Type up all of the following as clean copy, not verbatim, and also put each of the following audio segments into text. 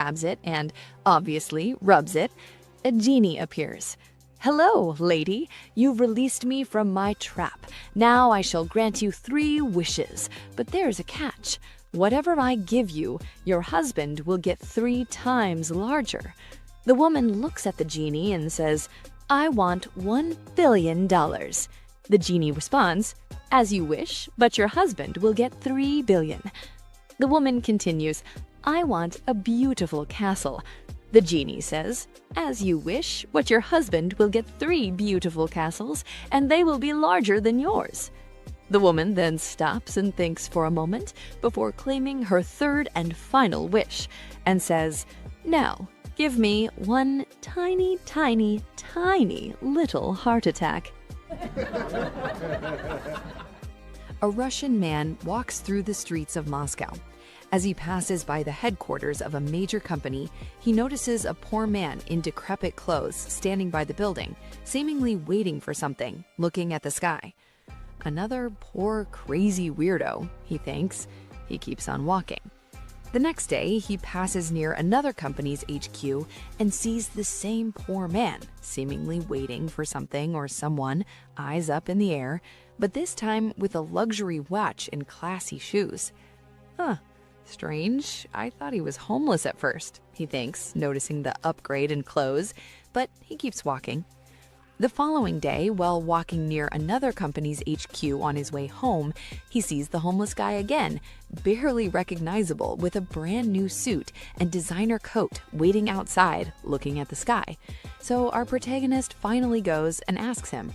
grabs it and, obviously, rubs it. A genie appears. "Hello, lady. You've released me from my trap. Now I shall grant you 3 wishes. But there's a catch. Whatever I give you, your husband will get 3 times larger." The woman looks at the genie and says, "I want $1 billion. The genie responds, "As you wish, but your husband will get 3 billion. The woman continues, "I want a beautiful castle." The genie says, "As you wish, but your husband will get 3 beautiful castles, and they will be larger than yours." The woman then stops and thinks for a moment before claiming her 3rd and final wish, and says, "Now, give me 1 tiny, tiny, tiny little heart attack." A Russian man walks through the streets of Moscow. As he passes by the headquarters of a major company, he notices a poor man in decrepit clothes standing by the building, seemingly waiting for something, looking at the sky. Another poor, crazy weirdo, he thinks. He keeps on walking. The next day, he passes near another company's HQ and sees the same poor man, seemingly waiting for something or someone, eyes up in the air, but this time with a luxury watch and classy shoes. Strange. I thought he was homeless at first, he thinks, noticing the upgrade in clothes, but he keeps walking. The following day, while walking near another company's HQ on his way home, he sees the homeless guy again, barely recognizable, with a brand new suit and designer coat, waiting outside, looking at the sky. So our protagonist finally goes and asks him,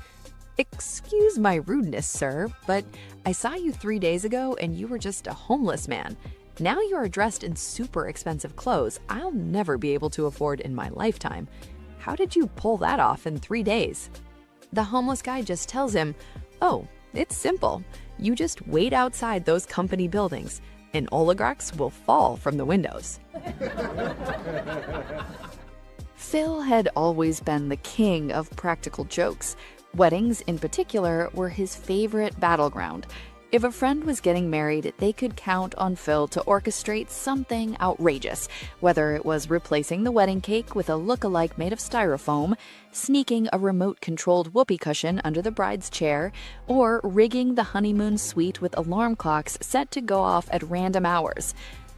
"Excuse my rudeness, sir, but I saw you 3 days ago and you were just a homeless man. Now you are dressed in super expensive clothes I'll never be able to afford in my lifetime. How did you pull that off in 3 days?" The homeless guy just tells him, "Oh, it's simple. You just wait outside those company buildings, and oligarchs will fall from the windows." Phil had always been the king of practical jokes. Weddings, in particular, were his favorite battleground. If a friend was getting married, they could count on Phil to orchestrate something outrageous, whether it was replacing the wedding cake with a look-alike made of styrofoam, sneaking a remote-controlled whoopee cushion under the bride's chair, or rigging the honeymoon suite with alarm clocks set to go off at random hours.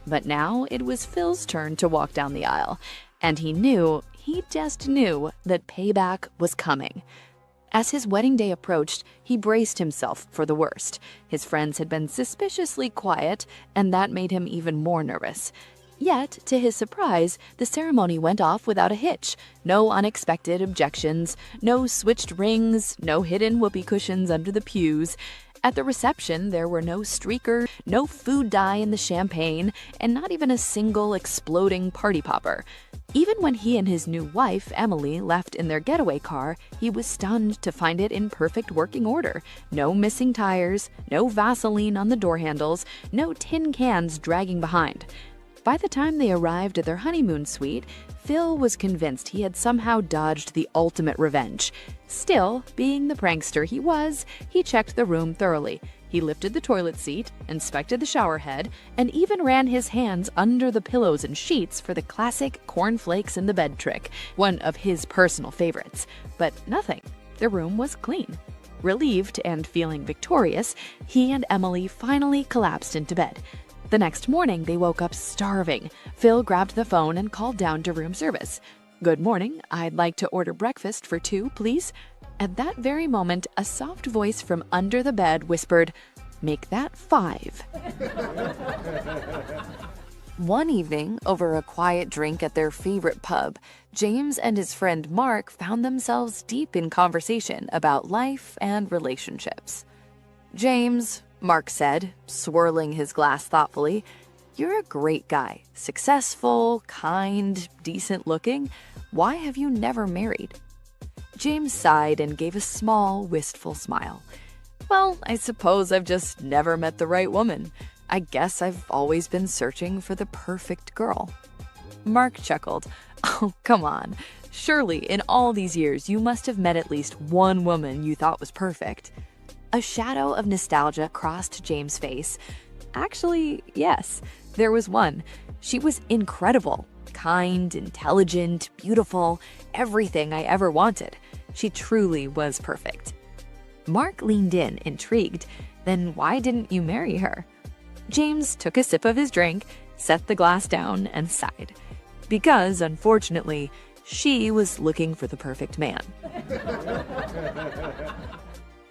But now it was Phil's turn to walk down the aisle, and he just knew that payback was coming. As his wedding day approached, he braced himself for the worst. His friends had been suspiciously quiet, and that made him even more nervous. Yet, to his surprise, the ceremony went off without a hitch. No unexpected objections, no switched rings, no hidden whoopee cushions under the pews. At the reception, there were no streakers, no food dye in the champagne, and not even a single exploding party popper. Even when he and his new wife, Emily, left in their getaway car, he was stunned to find it in perfect working order. No missing tires, no Vaseline on the door handles, no tin cans dragging behind. By the time they arrived at their honeymoon suite, Phil was convinced he had somehow dodged the ultimate revenge. Still, being the prankster he was, he checked the room thoroughly. He lifted the toilet seat, inspected the shower head, and even ran his hands under the pillows and sheets for the classic cornflakes in the bed trick, one of his personal favorites. But nothing. The room was clean. Relieved and feeling victorious, he and Emily finally collapsed into bed. The next morning, they woke up starving. Phil grabbed the phone and called down to room service. "Good morning. I'd like to order breakfast for 2, please." At that very moment, a soft voice from under the bed whispered, "Make that 5." One evening, over a quiet drink at their favorite pub, James and his friend Mark found themselves deep in conversation about life and relationships. "James," Mark said, swirling his glass thoughtfully, "you're a great guy. Successful, kind, decent looking. Why have you never married?" James sighed and gave a small, wistful smile. "Well, I suppose I've just never met the right woman. I guess I've always been searching for the perfect girl." Mark chuckled. "Oh, come on. Surely, in all these years, you must have met at least one woman you thought was perfect." A shadow of nostalgia crossed James' face. "Actually, yes, there was one. She was incredible. kind, intelligent, beautiful, everything I ever wanted. She truly was perfect. Mark leaned in, intrigued. Then why didn't you marry her? James took a sip of his drink, set the glass down, and sighed. Because, unfortunately, she was looking for the perfect man.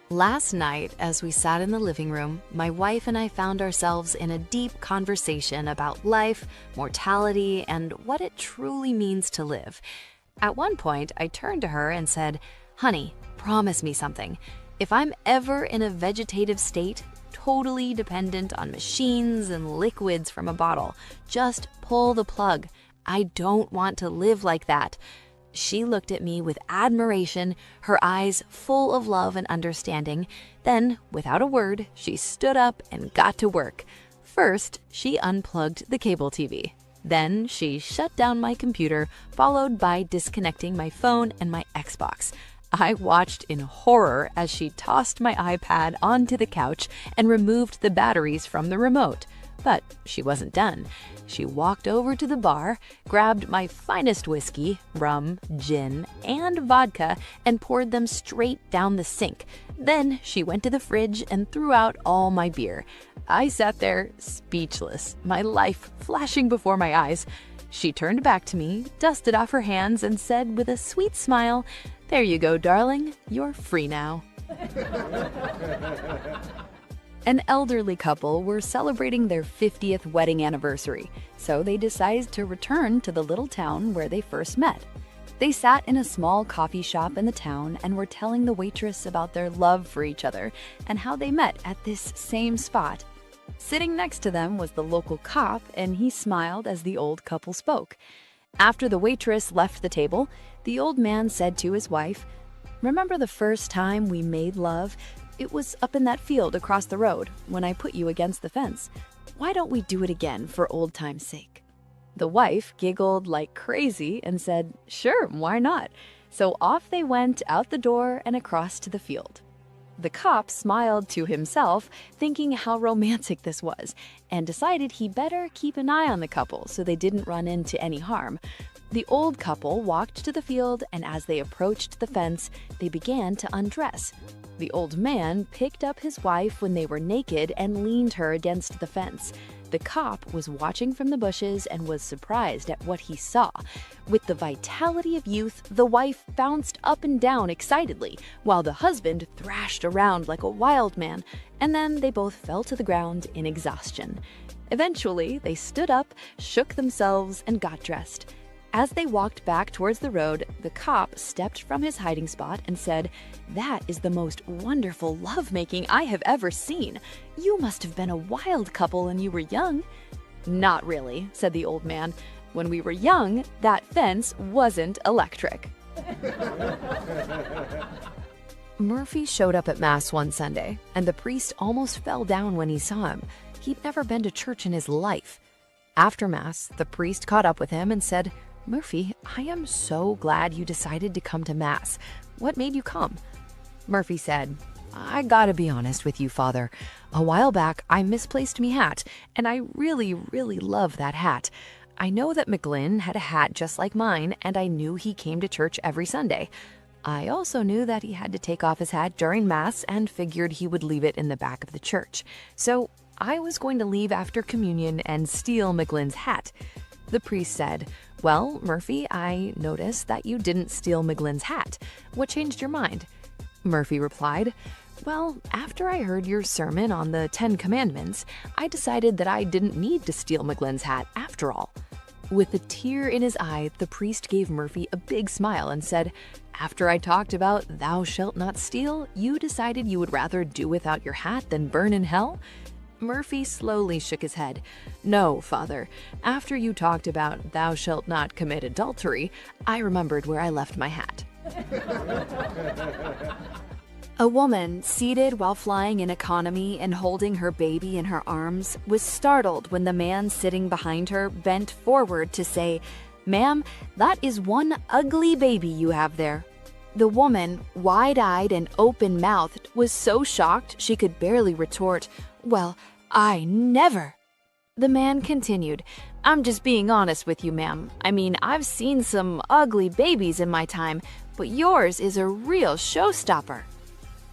Last night, as we sat in the living room, my wife and I found ourselves in a deep conversation about life, mortality, and what it truly means to live. At one point, I turned to her and said, "Honey, promise me something. If I'm ever in a vegetative state, totally dependent on machines and liquids from a bottle, just pull the plug. I don't want to live like that." She looked at me with admiration, her eyes full of love and understanding. Then, without a word, she stood up and got to work. First, she unplugged the cable TV. Then, she shut down my computer, followed by disconnecting my phone and my Xbox. I watched in horror as she tossed my iPad onto the couch and removed the batteries from the remote. But she wasn't done. She walked over to the bar, grabbed my finest whiskey, rum, gin, and vodka, and poured them straight down the sink. Then she went to the fridge and threw out all my beer. I sat there speechless, my life flashing before my eyes. She turned back to me, dusted off her hands, and said with a sweet smile, "There you go, darling. You're free now." An elderly couple were celebrating their 50th wedding anniversary, so they decided to return to the little town where they first met. They sat in a small coffee shop in the town and were telling the waitress about their love for each other and how they met at this same spot. Sitting next to them was the local cop, and he smiled as the old couple spoke. After the waitress left the table, the old man said to his wife, "Remember the first time we made love? It was up in that field across the road when I put you against the fence. Why don't we do it again for old time's sake?" The wife giggled like crazy and said, "Sure, why not?" So off they went out the door and across to the field. The cop smiled to himself, thinking how romantic this was, and decided he better keep an eye on the couple so they didn't run into any harm. The old couple walked to the field, and as they approached the fence, they began to undress. The old man picked up his wife when they were naked and leaned her against the fence. The cop was watching from the bushes and was surprised at what he saw. With the vitality of youth, the wife bounced up and down excitedly, while the husband thrashed around like a wild man, and then they both fell to the ground in exhaustion. Eventually, they stood up, shook themselves, and got dressed. As they walked back towards the road, the cop stepped from his hiding spot and said, "That is the most wonderful lovemaking I have ever seen. You must have been a wild couple when you were young." "Not really," said the old man. "When we were young, that fence wasn't electric." Murphy showed up at Mass one Sunday, and the priest almost fell down when he saw him. He'd never been to church in his life. After Mass, the priest caught up with him and said, "Murphy, I am so glad you decided to come to Mass. What made you come?" Murphy said, "I gotta be honest with you, Father. A while back, I misplaced me hat, and I really love that hat. I know that McGlynn had a hat just like mine, and I knew he came to church every Sunday. I also knew that he had to take off his hat during Mass and figured he would leave it in the back of the church. So I was going to leave after communion and steal McGlynn's hat." The priest said, "Well, Murphy, I noticed that you didn't steal McGlynn's hat. What changed your mind?" Murphy replied, "Well, after I heard your sermon on the 10 Commandments, I decided that I didn't need to steal McGlynn's hat after all." With a tear in his eye, the priest gave Murphy a big smile and said, "After I talked about 'thou shalt not steal,' you decided you would rather do without your hat than burn in hell?" Murphy slowly shook his head. "No, Father. After you talked about 'thou shalt not commit adultery,' I remembered where I left my hat." A woman seated while flying in economy and holding her baby in her arms was startled when the man sitting behind her bent forward to say, "Ma'am, that is one ugly baby you have there." The woman, wide-eyed and open-mouthed, was so shocked she could barely retort, "Well, I never." The man continued, I'm just being honest with you, ma'am. I mean, I've seen some ugly babies in my time, but yours is a real showstopper."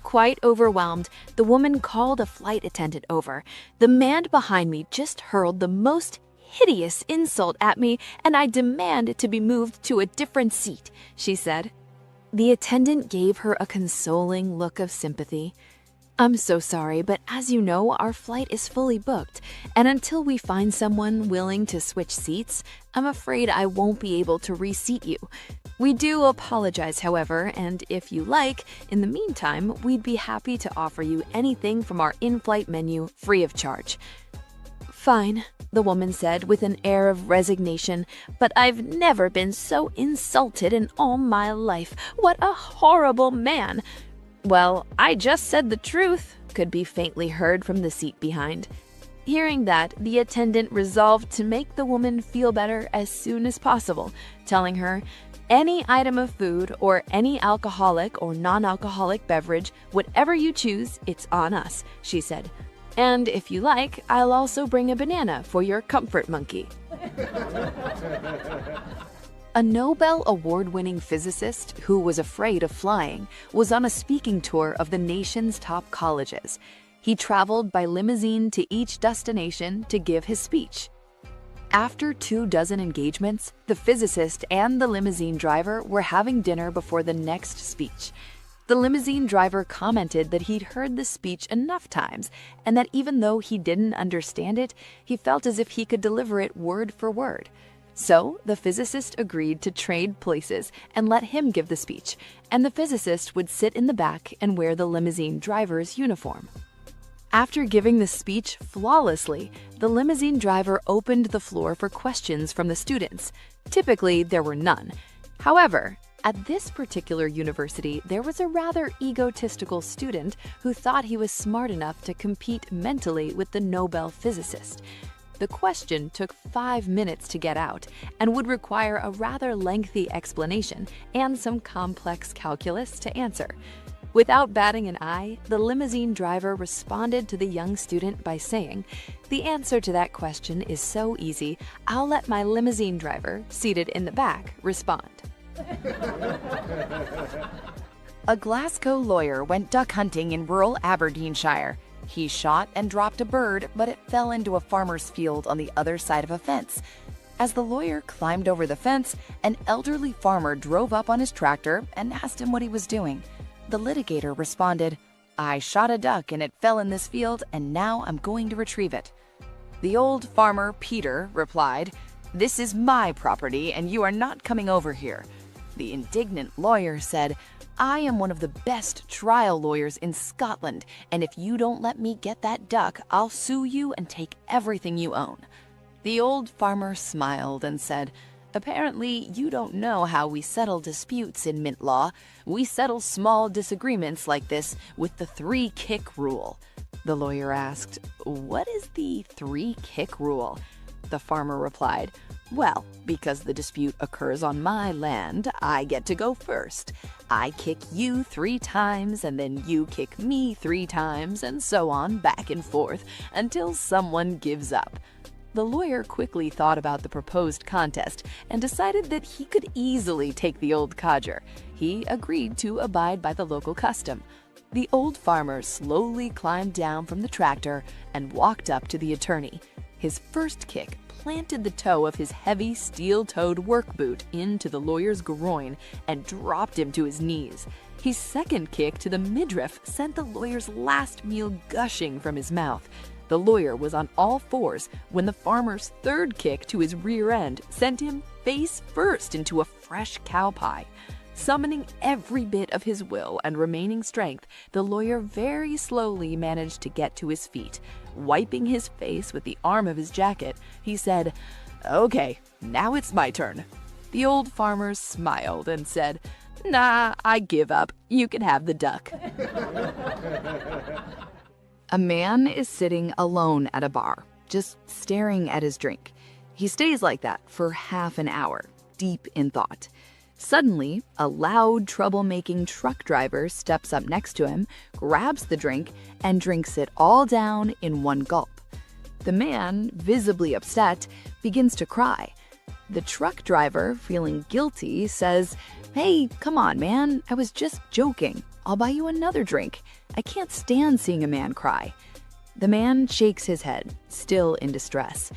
Quite overwhelmed, the woman called a flight attendant over. "The man behind me just hurled the most hideous insult at me, and I demand to be moved to a different seat," she said. The attendant gave her a consoling look of sympathy. "I'm so sorry, but as you know, our flight is fully booked, and until we find someone willing to switch seats, I'm afraid I won't be able to reseat you. We do apologize, however, and if you like, in the meantime, we'd be happy to offer you anything from our in-flight menu free of charge." "Fine," the woman said with an air of resignation, "but I've never been so insulted in all my life. What a horrible man!" "Well, I just said the truth," could be faintly heard from the seat behind. Hearing that, the attendant resolved to make the woman feel better as soon as possible, telling her, "Any item of food or any alcoholic or non-alcoholic beverage, whatever you choose, it's on us," she said. "And if you like, I'll also bring a banana for your comfort monkey." A Nobel Award-winning physicist who was afraid of flying was on a speaking tour of the nation's top colleges. He traveled by limousine to each destination to give his speech. After 24 engagements, the physicist and the limousine driver were having dinner before the next speech. The limousine driver commented that he'd heard the speech enough times, and that even though he didn't understand it, he felt as if he could deliver it word for word. So, the physicist agreed to trade places and let him give the speech, and the physicist would sit in the back and wear the limousine driver's uniform. After giving the speech flawlessly, the limousine driver opened the floor for questions from the students. Typically, there were none. However, at this particular university, there was a rather egotistical student who thought he was smart enough to compete mentally with the Nobel physicist. The question took 5 minutes to get out and would require a rather lengthy explanation and some complex calculus to answer. Without batting an eye, the limousine driver responded to the young student by saying, "The answer to that question is so easy, I'll let my limousine driver, seated in the back, respond." A Glasgow lawyer went duck hunting in rural Aberdeenshire. He shot and dropped a bird, but it fell into a farmer's field on the other side of a fence. As the lawyer climbed over the fence, an elderly farmer drove up on his tractor and asked him what he was doing. The litigator responded, "I shot a duck and it fell in this field, and now I'm going to retrieve it." The old farmer, Peter, replied, "This is my property and you are not coming over here." The indignant lawyer said, "I am one of the best trial lawyers in Scotland, and if you don't let me get that duck, I'll sue you and take everything you own." The old farmer smiled and said, "Apparently, you don't know how we settle disputes in mint law. We settle small disagreements like this with the 3-kick rule." The lawyer asked, "What is the 3-kick rule?" The farmer replied, "Well, because the dispute occurs on my land, I get to go first. I kick you 3 times, and then you kick me 3 times, and so on, back and forth, until someone gives up." The lawyer quickly thought about the proposed contest and decided that he could easily take the old codger. He agreed to abide by the local custom. The old farmer slowly climbed down from the tractor and walked up to the attorney. His first kick planted the toe of his heavy steel-toed work boot into the lawyer's groin and dropped him to his knees. His second kick to the midriff sent the lawyer's last meal gushing from his mouth. The lawyer was on all fours when the farmer's third kick to his rear end sent him face first into a fresh cow pie. Summoning every bit of his will and remaining strength, the lawyer very slowly managed to get to his feet. Wiping his face with the arm of his jacket, he said, "Okay, now it's my turn." The old farmer smiled and said, "Nah, I give up. You can have the duck." A man is sitting alone at a bar, just staring at his drink. He stays like that for half an hour, deep in thought. Suddenly, a loud, troublemaking truck driver steps up next to him, grabs the drink, and drinks it all down in one gulp. The man, visibly upset, begins to cry. The truck driver, feeling guilty, says, "Hey, come on, man, I was just joking. I'll buy you another drink. I can't stand seeing a man cry." The man shakes his head, still in distress.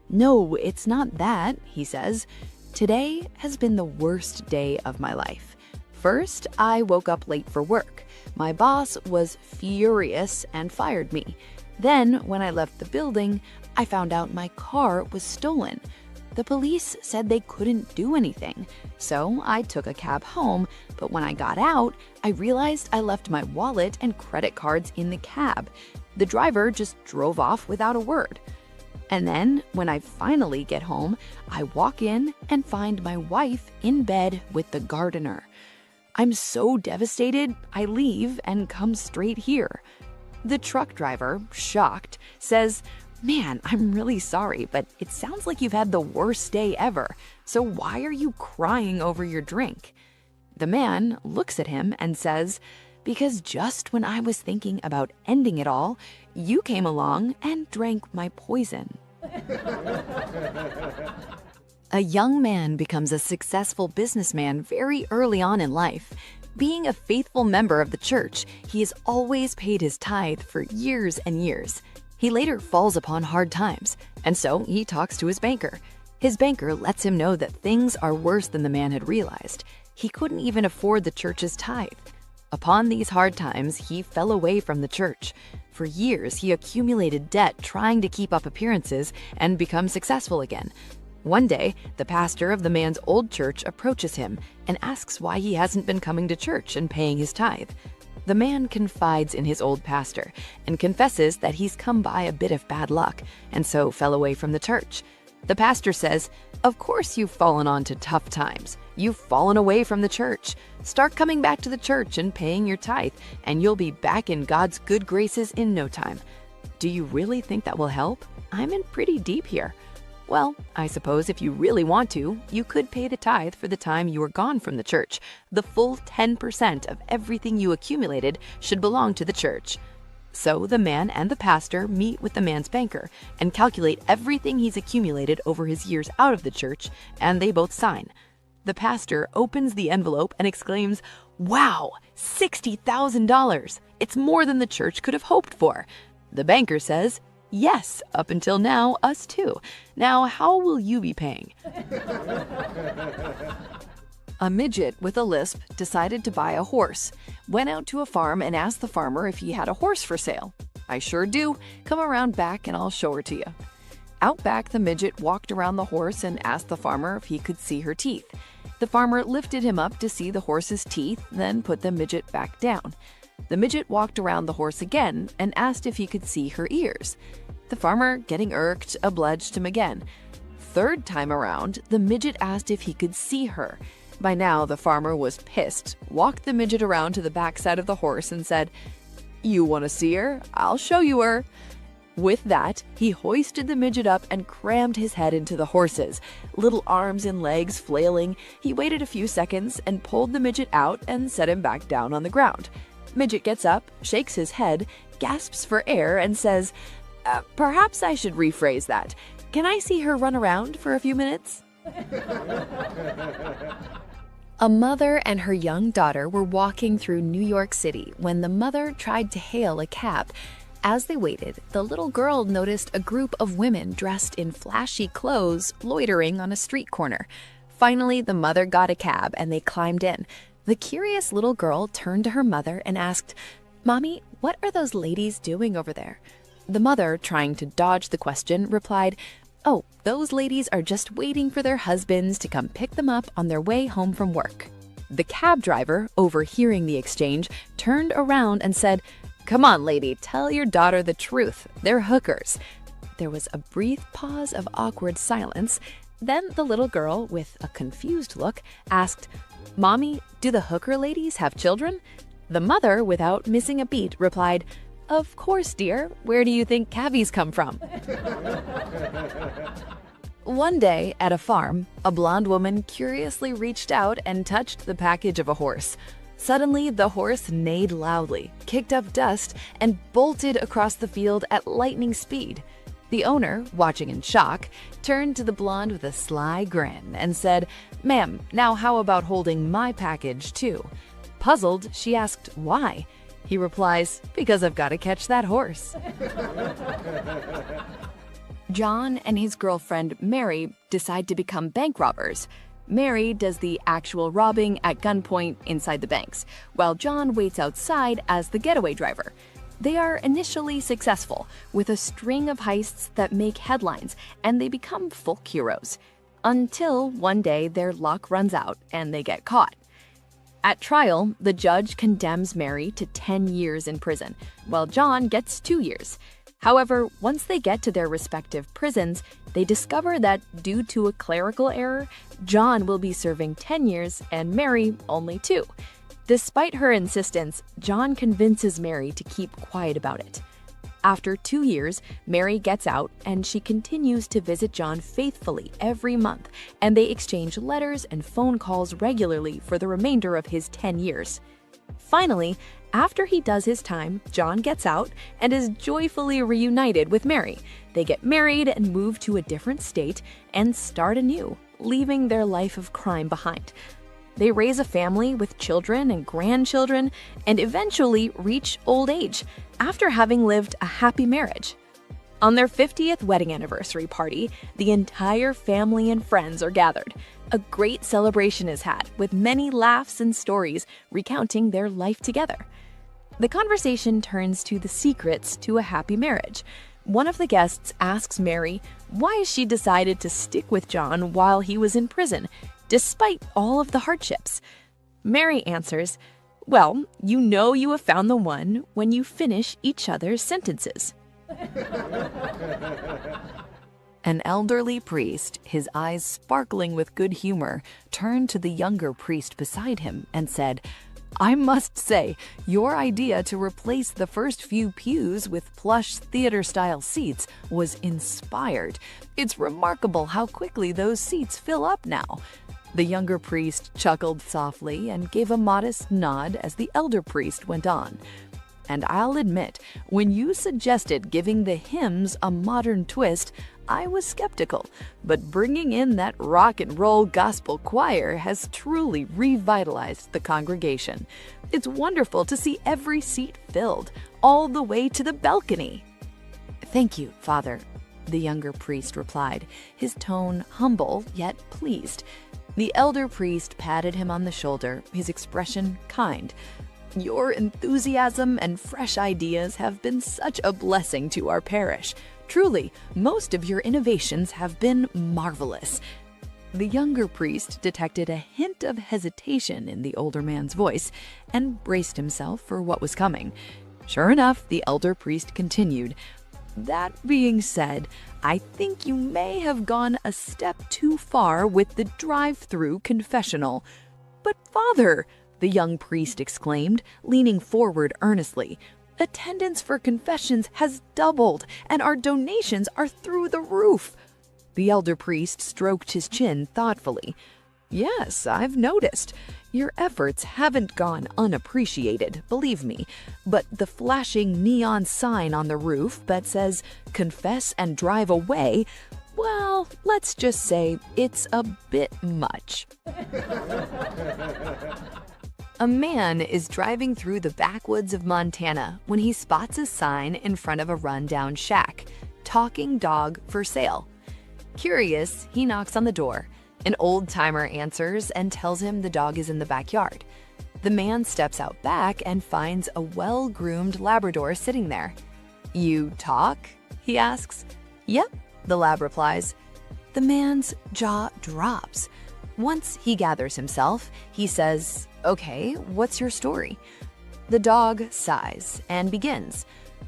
"No, it's not that," he says. "Today has been the worst day of my life. First, I woke up late for work. My boss was furious and fired me. Then, when I left the building, I found out my car was stolen. The police said they couldn't do anything, so I took a cab home, but when I got out, I realized I left my wallet and credit cards in the cab. The driver just drove off without a word. And then, when I finally get home, I walk in and find my wife in bed with the gardener. I'm so devastated, I leave and come straight here." The truck driver, shocked, says, "Man, I'm really sorry, but it sounds like you've had the worst day ever. So why are you crying over your drink?" The man looks at him and says, "Because just when I was thinking about ending it all, you came along and drank my poison." A young man becomes a successful businessman very early on in life. Being a faithful member of the church, he has always paid his tithe for years and years. He later falls upon hard times, and so he talks to his banker. His banker lets him know that things are worse than the man had realized. He couldn't even afford the church's tithe. Upon these hard times, he fell away from the church. For years, he accumulated debt trying to keep up appearances and become successful again. One day, the pastor of the man's old church approaches him and asks why he hasn't been coming to church and paying his tithe. The man confides in his old pastor and confesses that he's come by a bit of bad luck and so fell away from the church. The pastor says, "Of course you've fallen onto tough times. You've fallen away from the church. Start coming back to the church and paying your tithe, and you'll be back in God's good graces in no time." Do you really think that will help? I'm in pretty deep here. Well, I suppose if you really want to, you could pay the tithe for the time you were gone from the church. The full 10% of everything you accumulated should belong to the church. So the man and the pastor meet with the man's banker and calculate everything he's accumulated over his years out of the church, and they both sign. The pastor opens the envelope and exclaims, "Wow, $60,000! It's more than the church could have hoped for." The banker says, "Yes, up until now, us too. Now, how will you be paying?" A midget with a lisp decided to buy a horse, went out to a farm and asked the farmer if he had a horse for sale. "I sure do. Come around back and I'll show her to you." Out back, the midget walked around the horse and asked the farmer if he could see her teeth. The farmer lifted him up to see the horse's teeth, then put the midget back down. The midget walked around the horse again and asked if he could see her ears. The farmer, getting irked, obliged him again. Third time around, the midget asked if he could see her. By now, the farmer was pissed, walked the midget around to the backside of the horse and said, "You want to see her? I'll show you her." With that, he hoisted the midget up and crammed his head into the horse's. Little arms and legs flailing, he waited a few seconds and pulled the midget out and set him back down on the ground. Midget gets up, shakes his head, gasps for air, and says, "Perhaps I should rephrase that. Can I see her run around for a few minutes?" A mother and her young daughter were walking through New York City when the mother tried to hail a cab. As they waited, the little girl noticed a group of women dressed in flashy clothes loitering on a street corner. Finally, the mother got a cab and they climbed in. The curious little girl turned to her mother and asked, "Mommy, what are those ladies doing over there?" The mother, trying to dodge the question, replied, "Oh, those ladies are just waiting for their husbands to come pick them up on their way home from work." The cab driver, overhearing the exchange, turned around and said, "Come on, lady, tell your daughter the truth. They're hookers." There was a brief pause of awkward silence. Then the little girl, with a confused look, asked, "Mommy, do the hooker ladies have children?" The mother, without missing a beat, replied, "Of course, dear. Where do you think cabbies come from?" One day, at a farm, a blonde woman curiously reached out and touched the package of a horse. Suddenly, the horse neighed loudly, kicked up dust, and bolted across the field at lightning speed. The owner, watching in shock, turned to the blonde with a sly grin and said, "Ma'am, now how about holding my package too?" Puzzled, she asked why. He replies, "Because I've got to catch that horse." John and his girlfriend Mary decide to become bank robbers. Mary does the actual robbing at gunpoint inside the banks, while John waits outside as the getaway driver. They are initially successful, with a string of heists that make headlines, and they become folk heroes. Until one day their luck runs out and they get caught. At trial, the judge condemns Mary to 10 years in prison, while John gets 2 years. However, once they get to their respective prisons, they discover that due to a clerical error, John will be serving 10 years and Mary only 2. Despite her insistence, John convinces Mary to keep quiet about it. After 2 years, Mary gets out and she continues to visit John faithfully every month, and they exchange letters and phone calls regularly for the remainder of his 10 years. Finally, after he does his time, John gets out and is joyfully reunited with Mary. They get married and move to a different state and start anew, leaving their life of crime behind. They raise a family with children and grandchildren and eventually reach old age after having lived a happy marriage. On their 50th wedding anniversary party, the entire family and friends are gathered. A great celebration is had, with many laughs and stories recounting their life together. The conversation turns to the secrets to a happy marriage. One of the guests asks Mary why she decided to stick with John while he was in prison, despite all of the hardships. Mary answers, "Well, you know you have found the one when you finish each other's sentences." An elderly priest, his eyes sparkling with good humor, turned to the younger priest beside him and said, "I must say, your idea to replace the first few pews with plush theater-style seats was inspired. It's remarkable how quickly those seats fill up now." The younger priest chuckled softly and gave a modest nod as the elder priest went on. "And I'll admit, when you suggested giving the hymns a modern twist, I was skeptical, but bringing in that rock and roll gospel choir has truly revitalized the congregation. It's wonderful to see every seat filled, all the way to the balcony." "Thank you, Father," the younger priest replied, his tone humble yet pleased. The elder priest patted him on the shoulder, his expression kind. "Your enthusiasm and fresh ideas have been such a blessing to our parish. Truly, most of your innovations have been marvelous." The younger priest detected a hint of hesitation in the older man's voice and braced himself for what was coming. Sure enough, the elder priest continued, "That being said, I think you may have gone a step too far with the drive-through confessional." "But Father," the young priest exclaimed, leaning forward earnestly, "attendance for confessions has doubled, and our donations are through the roof." The elder priest stroked his chin thoughtfully. "Yes, I've noticed. Your efforts haven't gone unappreciated, believe me, but the flashing neon sign on the roof that says, 'Confess and drive away,' well, let's just say it's a bit much." A man is driving through the backwoods of Montana when he spots a sign in front of a rundown shack, "Talking Dog for Sale." Curious, he knocks on the door. An old-timer answers and tells him the dog is in the backyard. The man steps out back and finds a well-groomed Labrador sitting there. "You talk?" he asks. "Yep," the lab replies. The man's jaw drops. Once he gathers himself, he says, "Okay, what's your story?" The dog sighs and begins.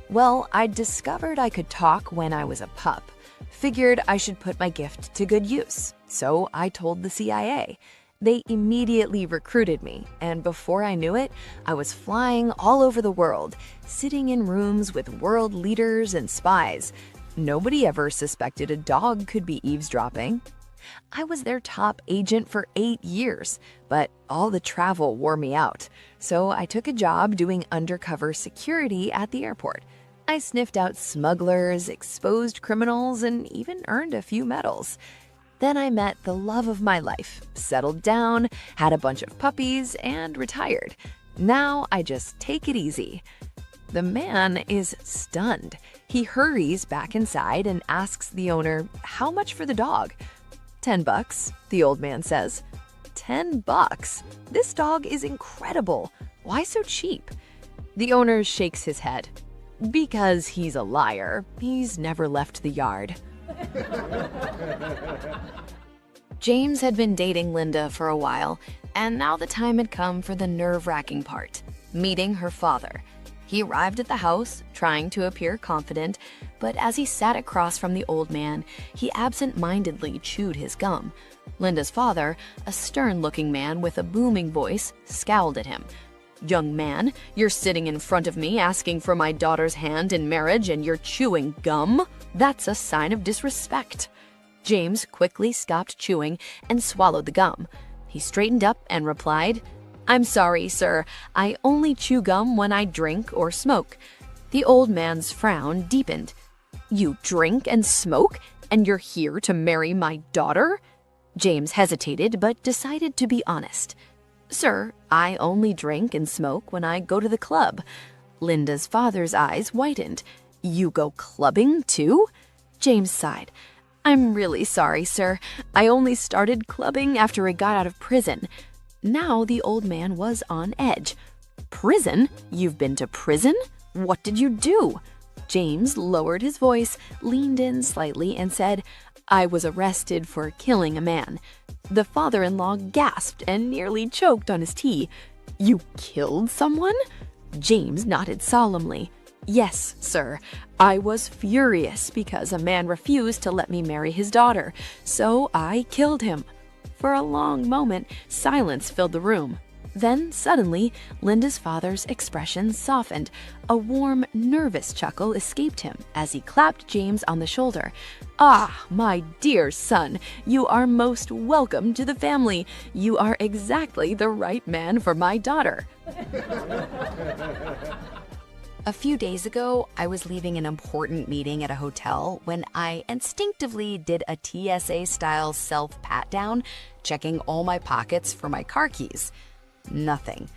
"Well, I discovered I could talk when I was a pup. Figured I should put my gift to good use. So I told the CIA. They immediately recruited me, and before I knew it, I was flying all over the world, sitting in rooms with world leaders and spies. Nobody ever suspected a dog could be eavesdropping. I was their top agent for 8 years, but all the travel wore me out. So I took a job doing undercover security at the airport. I sniffed out smugglers, exposed criminals, and even earned a few medals. Then I met the love of my life, settled down, had a bunch of puppies, and retired. Now I just take it easy. The man is stunned. He hurries back inside and asks the owner, "How much for the dog?" $10, the old man says. $10? This dog is incredible. Why so cheap? The owner shakes his head. Because he's a liar. He's never left the yard. James had been dating Linda for a while, and now the time had come for the nerve-wracking part, meeting her father. He arrived at the house, trying to appear confident, but as he sat across from the old man, he absent-mindedly chewed his gum. Linda's father, a stern-looking man with a booming voice, scowled at him. "Young man, you're sitting in front of me asking for my daughter's hand in marriage and you're chewing gum? That's a sign of disrespect." James quickly stopped chewing and swallowed the gum. He straightened up and replied, "I'm sorry, sir. I only chew gum when I drink or smoke." The old man's frown deepened. "You drink and smoke, and you're here to marry my daughter?" James hesitated but decided to be honest. "Sir, I only drink and smoke when I go to the club." Linda's father's eyes whitened. "You go clubbing, too?" James sighed. "I'm really sorry, sir. I only started clubbing after I got out of prison." Now the old man was on edge. "Prison? You've been to prison? What did you do?" James lowered his voice, leaned in slightly, and said, "I was arrested for killing a man." The father-in-law gasped and nearly choked on his tea. "You killed someone?" James nodded solemnly. "Yes, sir. I was furious because a man refused to let me marry his daughter, so I killed him." For a long moment, silence filled the room. Then, suddenly, Linda's father's expression softened. A warm, nervous chuckle escaped him as he clapped James on the shoulder. "Ah, my dear son, you are most welcome to the family. You are exactly the right man for my daughter." A few days ago, I was leaving an important meeting at a hotel when I instinctively did a TSA-style self-pat-down, checking all my pockets for my car keys. Nothing.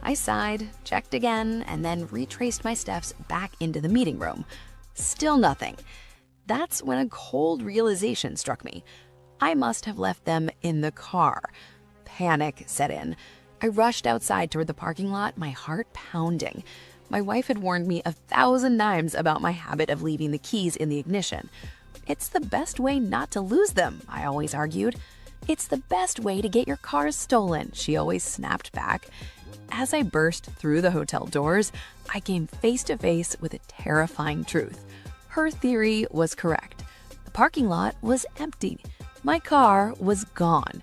I sighed, checked again, and then retraced my steps back into the meeting room. Still nothing. That's when a cold realization struck me. I must have left them in the car. Panic set in. I rushed outside toward the parking lot, my heart pounding. My wife had warned me 1,000 times about my habit of leaving the keys in the ignition. "It's the best way not to lose them," I always argued. "It's the best way to get your cars stolen," she always snapped back. As I burst through the hotel doors, I came face to face with a terrifying truth. Her theory was correct. The parking lot was empty. My car was gone.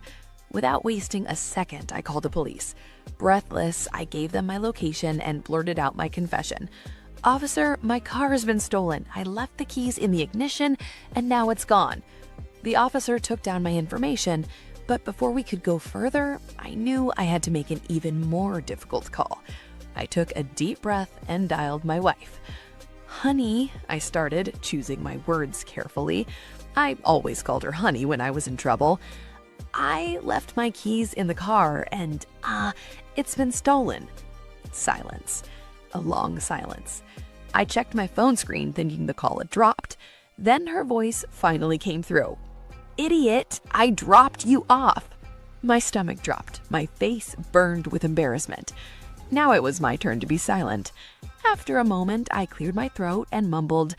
Without wasting a second, I called the police. Breathless, I gave them my location and blurted out my confession. "Officer, my car has been stolen. I left the keys in the ignition, and now it's gone." The officer took down my information, but before we could go further, I knew I had to make an even more difficult call. I took a deep breath and dialed my wife. "Honey," I started, choosing my words carefully. I always called her honey when I was in trouble. "I left my keys in the car and, it's been stolen." Silence. A long silence. I checked my phone screen thinking the call had dropped. Then her voice finally came through. "Idiot, I dropped you off." My stomach dropped. My face burned with embarrassment. Now it was my turn to be silent. After a moment, I cleared my throat and mumbled,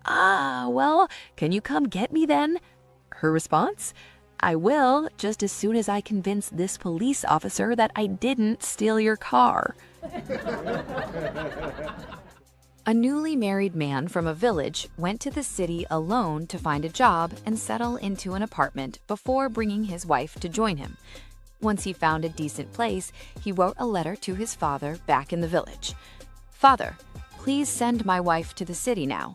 "Well, can you come get me then?" Her response? "I will, just as soon as I convince this police officer that I didn't steal your car." A newly married man from a village went to the city alone to find a job and settle into an apartment before bringing his wife to join him. Once he found a decent place, he wrote a letter to his father back in the village. "Father, please send my wife to the city now."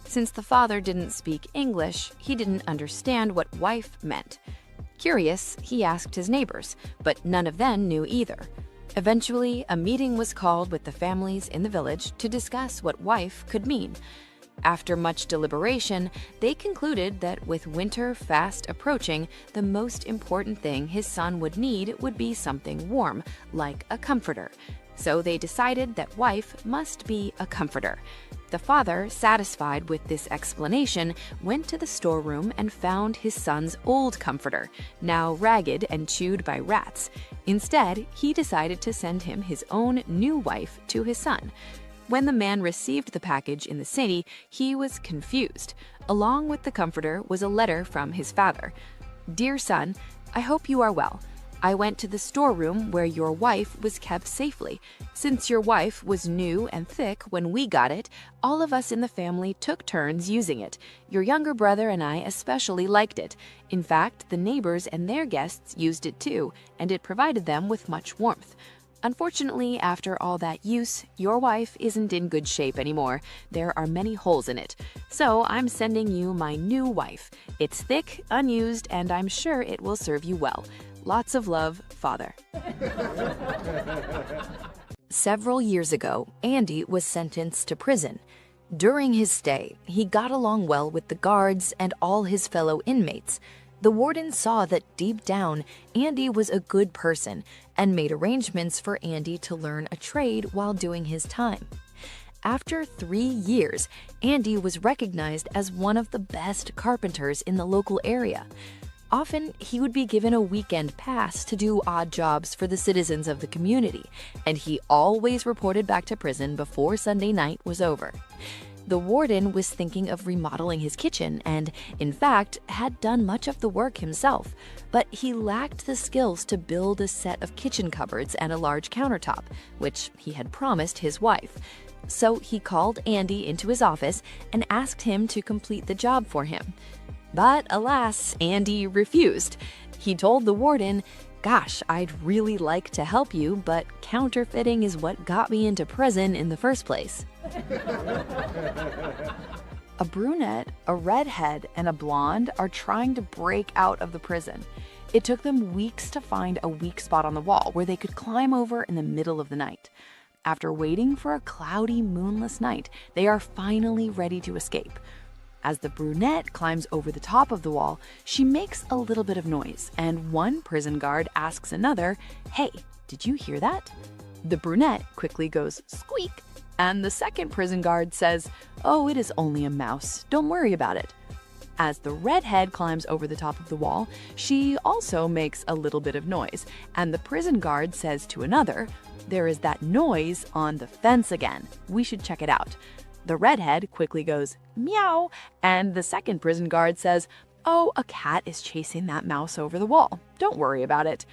Since the father didn't speak English, he didn't understand what wife meant. Curious, he asked his neighbors, but none of them knew either. Eventually, a meeting was called with the families in the village to discuss what wife could mean. After much deliberation, they concluded that with winter fast approaching, the most important thing his son would need would be something warm, like a comforter. So they decided that wife must be a comforter. The father, satisfied with this explanation, went to the storeroom and found his son's old comforter, now ragged and chewed by rats. Instead, he decided to send him his own new wife to his son. When the man received the package in the city, he was confused. Along with the comforter was a letter from his father. "Dear son, I hope you are well. I went to the storeroom where your wife was kept safely. Since your wife was new and thick when we got it, all of us in the family took turns using it. Your younger brother and I especially liked it. In fact, the neighbors and their guests used it too, and it provided them with much warmth. Unfortunately, after all that use, your wife isn't in good shape anymore. There are many holes in it. So I'm sending you my new wife. It's thick, unused, and I'm sure it will serve you well. Lots of love, Father." Several years ago, Andy was sentenced to prison. During his stay, he got along well with the guards and all his fellow inmates. The warden saw that deep down, Andy was a good person and made arrangements for Andy to learn a trade while doing his time. After 3 years, Andy was recognized as one of the best carpenters in the local area. Often, he would be given a weekend pass to do odd jobs for the citizens of the community, and he always reported back to prison before Sunday night was over. The warden was thinking of remodeling his kitchen and, in fact, had done much of the work himself, but he lacked the skills to build a set of kitchen cupboards and a large countertop, which he had promised his wife. So he called Andy into his office and asked him to complete the job for him. But alas, Andy refused. He told the warden, "Gosh, I'd really like to help you, but counterfeiting is what got me into prison in the first place." A brunette, a redhead, and a blonde are trying to break out of the prison. It took them weeks to find a weak spot on the wall where they could climb over in the middle of the night. After waiting for a cloudy, moonless night, they are finally ready to escape. As the brunette climbs over the top of the wall, she makes a little bit of noise, and one prison guard asks another, "Hey, did you hear that?" The brunette quickly goes squeak, and the second prison guard says, "Oh, it is only a mouse. Don't worry about it." As the redhead climbs over the top of the wall, she also makes a little bit of noise, and the prison guard says to another, "There is that noise on the fence again. We should check it out." The redhead quickly goes, "Meow," and the second prison guard says, "Oh, a cat is chasing that mouse over the wall. Don't worry about it."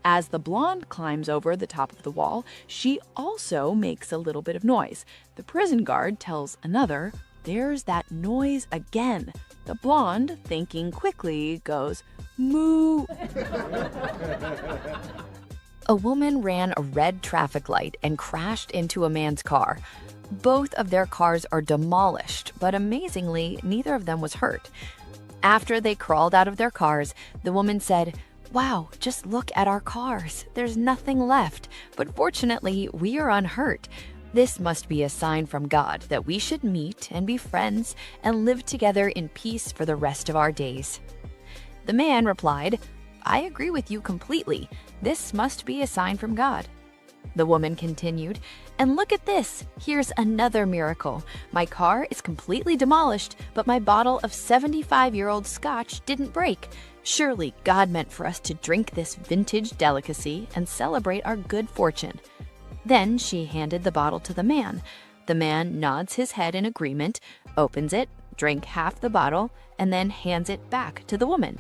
As the blonde climbs over the top of the wall, she also makes a little bit of noise. The prison guard tells another, "There's that noise again." The blonde, thinking quickly, goes, "Moo." A woman ran a red traffic light and crashed into a man's car. Both of their cars are demolished, but amazingly, neither of them was hurt. After they crawled out of their cars, the woman said, "Wow, just look at our cars. There's nothing left, but fortunately, we are unhurt. This must be a sign from God that we should meet and be friends and live together in peace for the rest of our days." The man replied, "I agree with you completely. This must be a sign from God." The woman continued, "And look at this. Here's another miracle. My car is completely demolished, but my bottle of 75-year-old scotch didn't break. Surely God meant for us to drink this vintage delicacy and celebrate our good fortune." Then she handed the bottle to the man. The man nods his head in agreement, opens it, drank half the bottle, and then hands it back to the woman.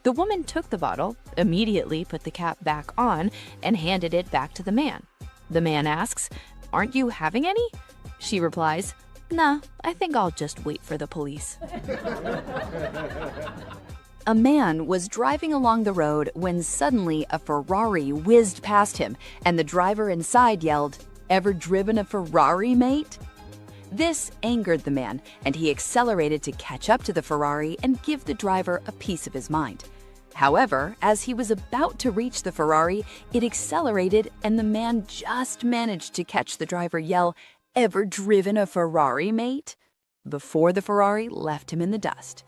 The woman took the bottle, immediately put the cap back on, and handed it back to the man. The man asks, "Aren't you having any?" She replies, "Nah, I think I'll just wait for the police." A man was driving along the road when suddenly a Ferrari whizzed past him, and the driver inside yelled, "Ever driven a Ferrari, mate?" This angered the man, and he accelerated to catch up to the Ferrari and give the driver a piece of his mind. However, as he was about to reach the Ferrari, it accelerated and the man just managed to catch the driver yell, "Ever driven a Ferrari, mate?" before the Ferrari left him in the dust.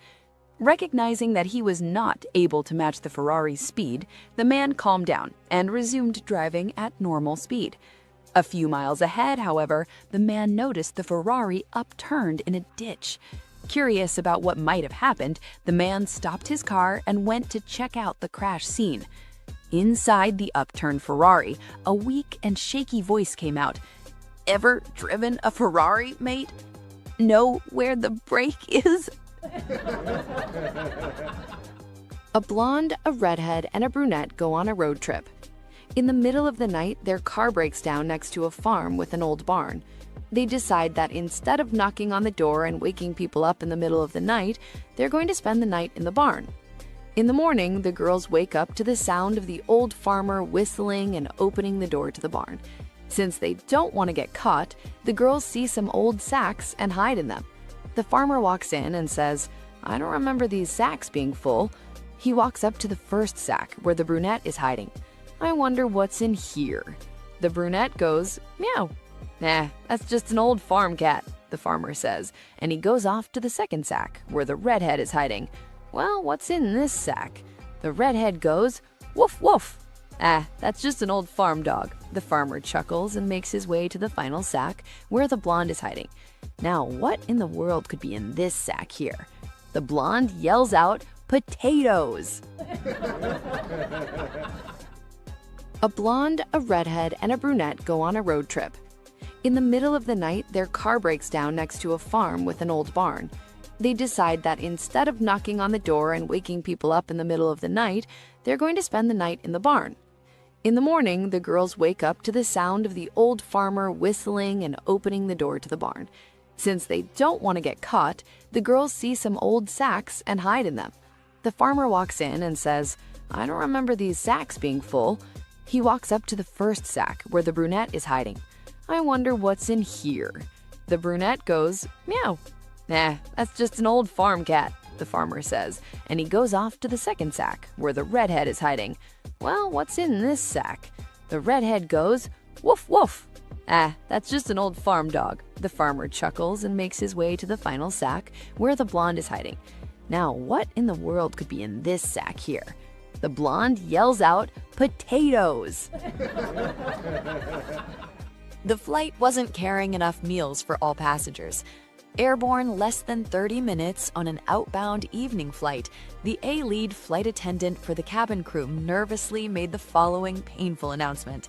Recognizing that he was not able to match the Ferrari's speed, the man calmed down and resumed driving at normal speed. A few miles ahead, however, the man noticed the Ferrari upturned in a ditch. Curious about what might have happened, the man stopped his car and went to check out the crash scene. Inside the upturned Ferrari, a weak and shaky voice came out. "Ever driven a Ferrari, mate? Know where the brake is?" A blonde, a redhead, and a brunette go on a road trip. In the middle of the night, their car breaks down next to a farm with an old barn. They decide that instead of knocking on the door and waking people up in the middle of the night, they're going to spend the night in the barn. In the morning, the girls wake up to the sound of the old farmer whistling and opening the door to the barn. Since they don't want to get caught, the girls see some old sacks and hide in them. The farmer walks in and says, "I don't remember these sacks being full." He walks up to the first sack where the brunette is hiding. "I wonder what's in here." The brunette goes, "Meow." "Nah, that's just an old farm cat," the farmer says, and he goes off to the second sack where the redhead is hiding. "Well, what's in this sack?" The redhead goes, "Woof, woof." "Ah, that's just an old farm dog." The farmer chuckles and makes his way to the final sack where the blonde is hiding. Now, what in the world could be in this sack here? The blonde yells out, "Potatoes!" A blonde, a redhead, and a brunette go on a road trip. In the middle of the night, their car breaks down next to a farm with an old barn. They decide that instead of knocking on the door and waking people up in the middle of the night, they're going to spend the night in the barn. In the morning, the girls wake up to the sound of the old farmer whistling and opening the door to the barn. Since they don't want to get caught, the girls see some old sacks and hide in them. The farmer walks in and says, "I don't remember these sacks being full." He walks up to the first sack where the brunette is hiding. "I wonder what's in here." The brunette goes, "Meow." "Nah, that's just an old farm cat," the farmer says, and he goes off to the second sack where the redhead is hiding. "Well, what's in this sack?" The redhead goes, "Woof, woof." "Ah, that's just an old farm dog." The farmer chuckles and makes his way to the final sack where the blonde is hiding. Now, what in the world could be in this sack here? The blonde yells out, "Potatoes!" The flight wasn't carrying enough meals for all passengers. Airborne less than 30 minutes on an outbound evening flight, the A-lead flight attendant for the cabin crew nervously made the following painful announcement.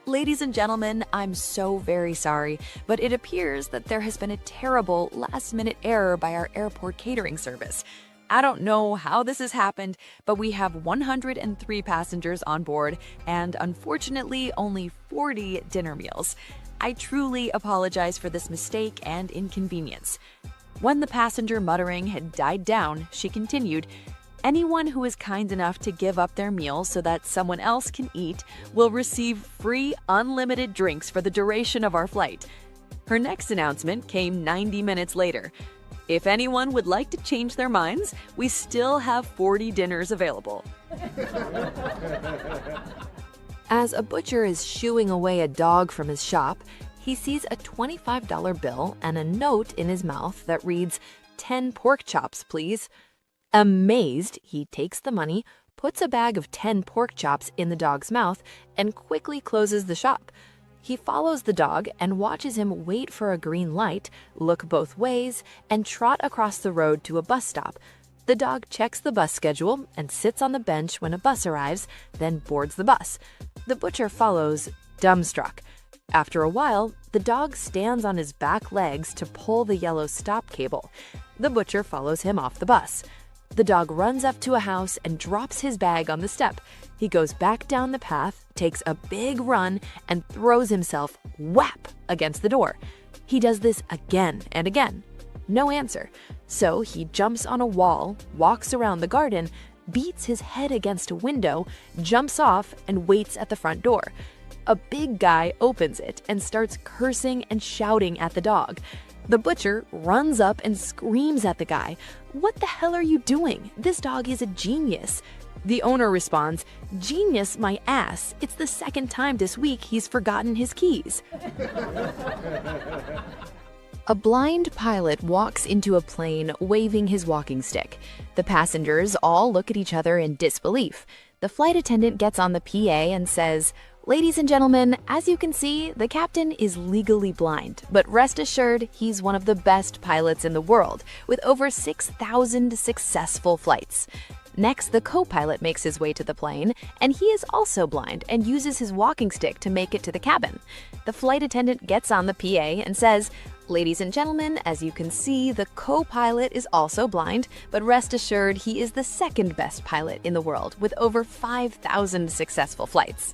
"Ladies and gentlemen, I'm so very sorry, but it appears that there has been a terrible last-minute error by our airport catering service. I don't know how this has happened, but we have 103 passengers on board and unfortunately only 40 dinner meals. I truly apologize for this mistake and inconvenience." When the passenger muttering had died down, she continued, "Anyone who is kind enough to give up their meal so that someone else can eat will receive free unlimited drinks for the duration of our flight." Her next announcement came 90 minutes later. "If anyone would like to change their minds, we still have 40 dinners available." As a butcher is shooing away a dog from his shop, he sees a $25 bill and a note in his mouth that reads, "10 pork chops, please." Amazed, he takes the money, puts a bag of 10 pork chops in the dog's mouth, and quickly closes the shop. He follows the dog and watches him wait for a green light, look both ways, and trot across the road to a bus stop. The dog checks the bus schedule and sits on the bench when a bus arrives, then boards the bus. The butcher follows, dumbstruck. After a while, the dog stands on his back legs to pull the yellow stop cable. The butcher follows him off the bus. The dog runs up to a house and drops his bag on the step. He goes back down the path, takes a big run, and throws himself whap against the door. He does this again and again. No answer. So he jumps on a wall, walks around the garden, beats his head against a window, jumps off, and waits at the front door. A big guy opens it and starts cursing and shouting at the dog. The butcher runs up and screams at the guy, "What the hell are you doing? This dog is a genius." The owner responds, "Genius, my ass. It's the second time this week he's forgotten his keys." A blind pilot walks into a plane waving his walking stick. The passengers all look at each other in disbelief. The flight attendant gets on the PA and says, "Ladies and gentlemen, as you can see, the captain is legally blind, but rest assured he's one of the best pilots in the world, with over 6,000 successful flights." Next, the co-pilot makes his way to the plane, and he is also blind and uses his walking stick to make it to the cabin. The flight attendant gets on the PA and says, "Ladies and gentlemen, as you can see, the co-pilot is also blind, but rest assured he is the second best pilot in the world, with over 5,000 successful flights."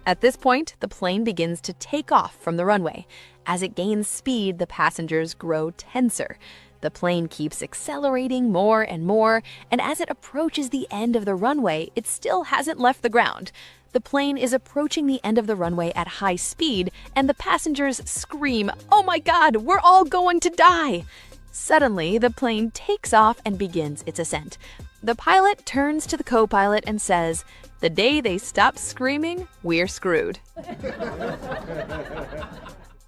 At this point, the plane begins to take off from the runway. As it gains speed, the passengers grow tenser. The plane keeps accelerating more and more, and as it approaches the end of the runway, it still hasn't left the ground. The plane is approaching the end of the runway at high speed, and the passengers scream, "Oh my God, we're all going to die!" Suddenly, the plane takes off and begins its ascent. The pilot turns to the co-pilot and says, "The day they stop screaming, we're screwed."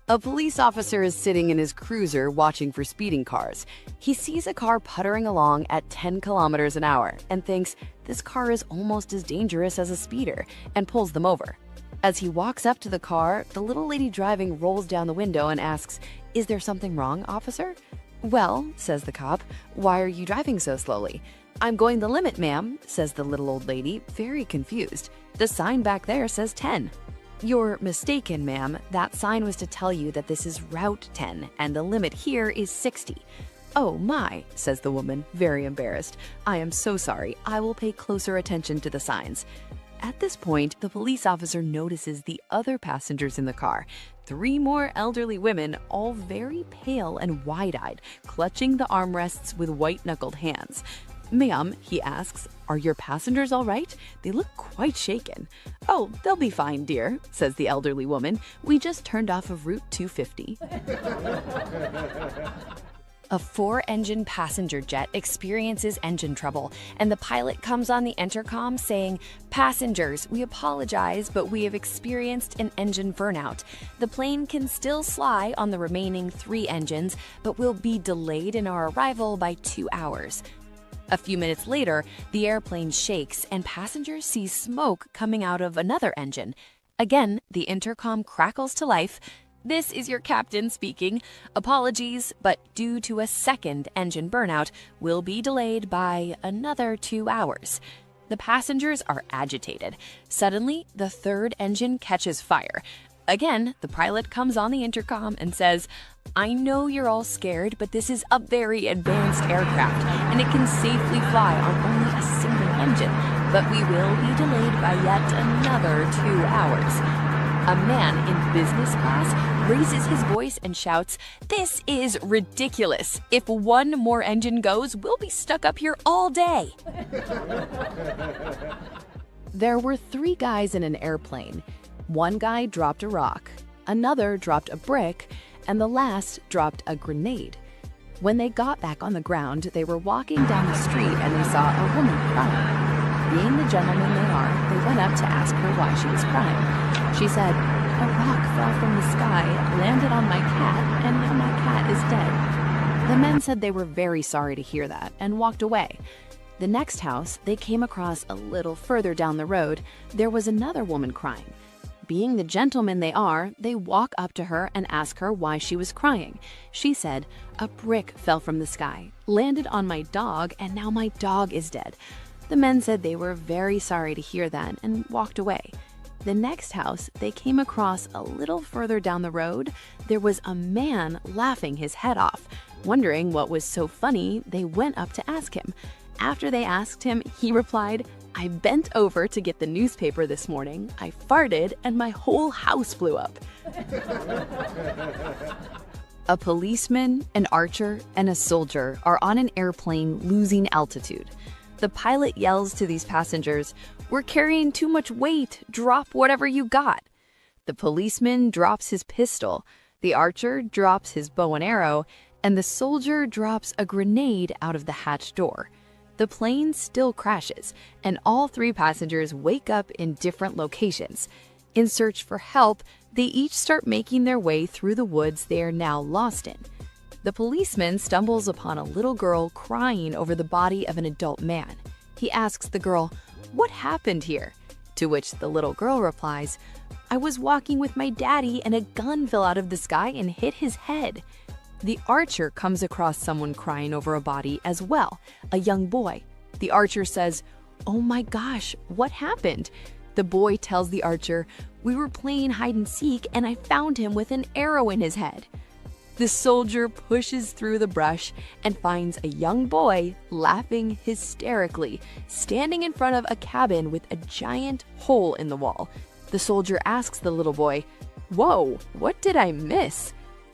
A police officer is sitting in his cruiser watching for speeding cars. He sees a car puttering along at 10 kilometers an hour and thinks this car is almost as dangerous as a speeder and pulls them over. As he walks up to the car, the little lady driving rolls down the window and asks, "Is there something wrong, officer?" "Well," says the cop, "why are you driving so slowly?" "I'm going the limit, ma'am," says the little old lady, very confused. "The sign back there says 10. "You're mistaken, ma'am. That sign was to tell you that this is Route 10, and the limit here is 60. "Oh my," says the woman, very embarrassed. "I am so sorry. I will pay closer attention to the signs." At this point, the police officer notices the other passengers in the car. 3 more elderly women, all very pale and wide-eyed, clutching the armrests with white-knuckled hands. "Ma'am," he asks, "are your passengers all right? They look quite shaken." "Oh, they'll be fine, dear," says the elderly woman. "We just turned off of Route 250. A 4-engine passenger jet experiences engine trouble, and the pilot comes on the intercom saying, "Passengers, we apologize, but we have experienced an engine burnout. The plane can still fly on the remaining 3 engines, but will be delayed in our arrival by 2 hours. A few minutes later, the airplane shakes and passengers see smoke coming out of another engine. Again, the intercom crackles to life. "This is your captain speaking. Apologies, but due to a second engine burnout, will be delayed by another 2 hours." The passengers are agitated. Suddenly, the 3rd engine catches fire. Again, the pilot comes on the intercom and says, "I know you're all scared, but this is a very advanced aircraft, and it can safely fly on only a single engine, but we will be delayed by yet another 2 hours. A man in business class raises his voice and shouts, "This is ridiculous. If 1 more engine goes, we'll be stuck up here all day." There were 3 guys in an airplane. One guy dropped a rock, another dropped a brick, and the last dropped a grenade. When they got back on the ground, they were walking down the street and they saw a woman crying. Being the gentlemen they are, they went up to ask her why she was crying. She said, "A rock fell from the sky, landed on my cat, and now my cat is dead." The men said they were very sorry to hear that and walked away. The next house they came across a little further down the road, there was another woman crying. Being the gentlemen they are, they walk up to her and ask her why she was crying. She said, "A brick fell from the sky, landed on my dog, and now my dog is dead." The men said they were very sorry to hear that and walked away. The next house they came across a little further down the road, there was a man laughing his head off. Wondering what was so funny, they went up to ask him. After they asked him, he replied, "I bent over to get the newspaper this morning, I farted, and my whole house blew up." A policeman, an archer, and a soldier are on an airplane losing altitude. The pilot yells to these passengers, "We're carrying too much weight, drop whatever you got." The policeman drops his pistol, the archer drops his bow and arrow, and the soldier drops a grenade out of the hatch door. The plane still crashes, and all 3 passengers wake up in different locations. In search for help, they each start making their way through the woods they are now lost in. The policeman stumbles upon a little girl crying over the body of an adult man. He asks the girl, "What happened here?" To which the little girl replies, "I was walking with my daddy and a gun fell out of the sky and hit his head." The archer comes across someone crying over a body as well, a young boy. The archer says, "Oh my gosh, what happened?" The boy tells the archer, "We were playing hide and seek and I found him with an arrow in his head." The soldier pushes through the brush and finds a young boy laughing hysterically, standing in front of a cabin with a giant hole in the wall. The soldier asks the little boy, "Whoa, what did I miss?"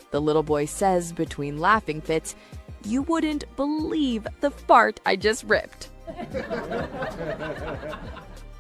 The little boy says between laughing fits, "You wouldn't believe the fart I just ripped."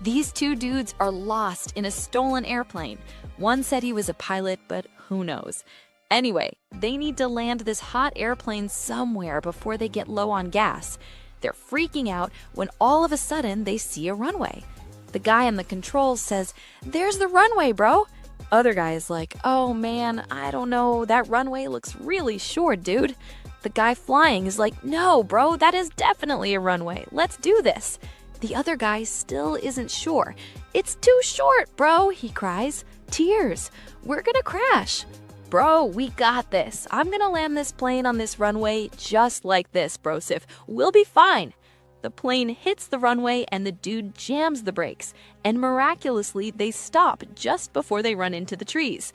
These 2 dudes are lost in a stolen airplane. One said he was a pilot, but who knows? Anyway, they need to land this hot airplane somewhere before they get low on gas. They're freaking out when all of a sudden they see a runway. The guy on the controls says, "There's the runway, bro." Other guy is like, "Oh man, I don't know, that runway looks really short, dude." The guy flying is like, "No, bro, that is definitely a runway. Let's do this." The other guy still isn't sure. "It's too short, bro," he cries. "Tears. We're gonna crash." "Bro, we got this. I'm gonna land this plane on this runway just like this, brosif. We'll be fine." The plane hits the runway and the dude jams the brakes, and miraculously they stop just before they run into the trees.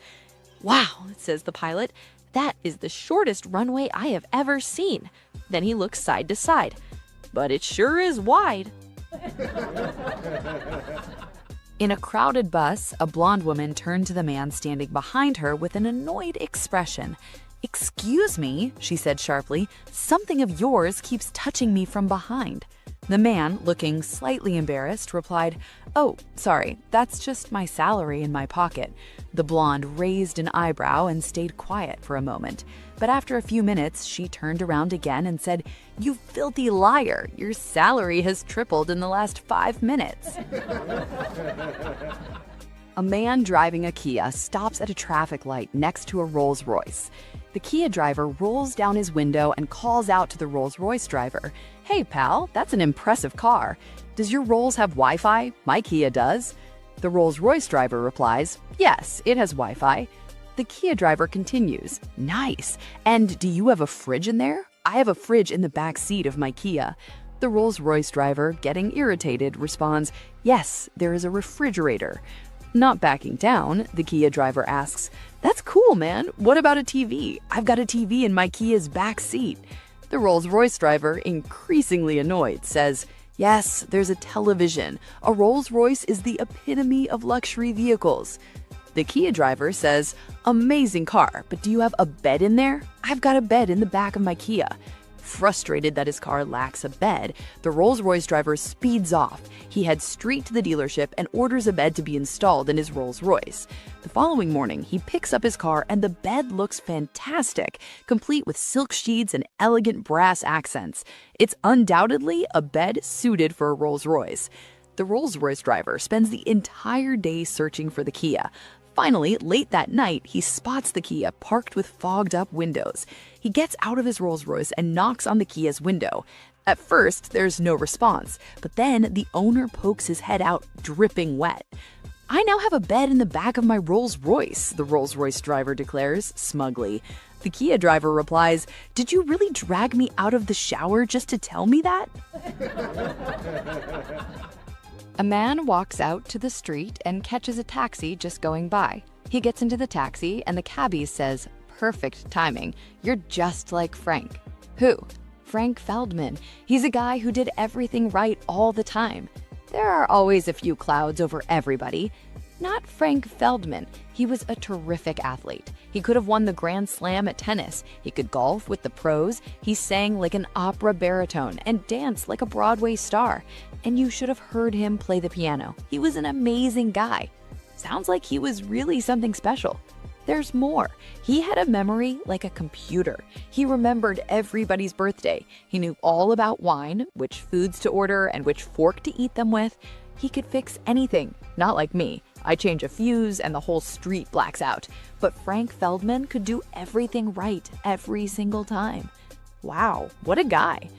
"Wow," says the pilot, "that is the shortest runway I have ever seen." Then he looks side to side. "But it sure is wide." In a crowded bus, a blonde woman turned to the man standing behind her with an annoyed expression. "Excuse me," she said sharply, "something of yours keeps touching me from behind." The man, looking slightly embarrassed, replied, "Oh, sorry, that's just my salary in my pocket." The blonde raised an eyebrow and stayed quiet for a moment. But after a few minutes, she turned around again and said, "You filthy liar! Your salary has tripled in the last 5 minutes." A man driving a Kia stops at a traffic light next to a Rolls-Royce. The Kia driver rolls down his window and calls out to the Rolls-Royce driver, "Hey pal, that's an impressive car. Does your Rolls have Wi-Fi? My Kia does." The Rolls-Royce driver replies, "Yes, it has Wi-Fi." The Kia driver continues, "Nice. And do you have a fridge in there? I have a fridge in the back seat of my Kia." The Rolls-Royce driver, getting irritated, responds, "Yes, there is a refrigerator." Not backing down, the Kia driver asks, "That's cool, man. What about a TV? I've got a TV in my Kia's back seat." The Rolls-Royce driver, increasingly annoyed, says, "Yes, there's a television. A Rolls-Royce is the epitome of luxury vehicles." The Kia driver says, "Amazing car, but do you have a bed in there? I've got a bed in the back of my Kia." Frustrated that his car lacks a bed, the Rolls-Royce driver speeds off. He heads straight to the dealership and orders a bed to be installed in his Rolls-Royce. The following morning, he picks up his car and the bed looks fantastic, complete with silk sheets and elegant brass accents. It's undoubtedly a bed suited for a Rolls-Royce. The Rolls-Royce driver spends the entire day searching for the Kia. Finally, late that night, he spots the Kia parked with fogged-up windows. He gets out of his Rolls-Royce and knocks on the Kia's window. At first, there's no response, but then the owner pokes his head out, dripping wet. "I now have a bed in the back of my Rolls-Royce," the Rolls-Royce driver declares, smugly. The Kia driver replies, "Did you really drag me out of the shower just to tell me that?" A man walks out to the street and catches a taxi just going by. He gets into the taxi and the cabbie says, "Perfect timing. You're just like Frank." Who? Frank Feldman. He's a guy who did everything right all the time. There are always a few clouds over everybody. Not Frank Feldman. He was a terrific athlete. He could have won the Grand Slam at tennis. He could golf with the pros. He sang like an opera baritone and danced like a Broadway star. And you should have heard him play the piano. He was an amazing guy. Sounds like he was really something special. There's more. He had a memory like a computer. He remembered everybody's birthday. He knew all about wine, which foods to order, and which fork to eat them with. He could fix anything. Not like me. I change a fuse and the whole street blacks out. But Frank Feldman could do everything right every single time. Wow, what a guy.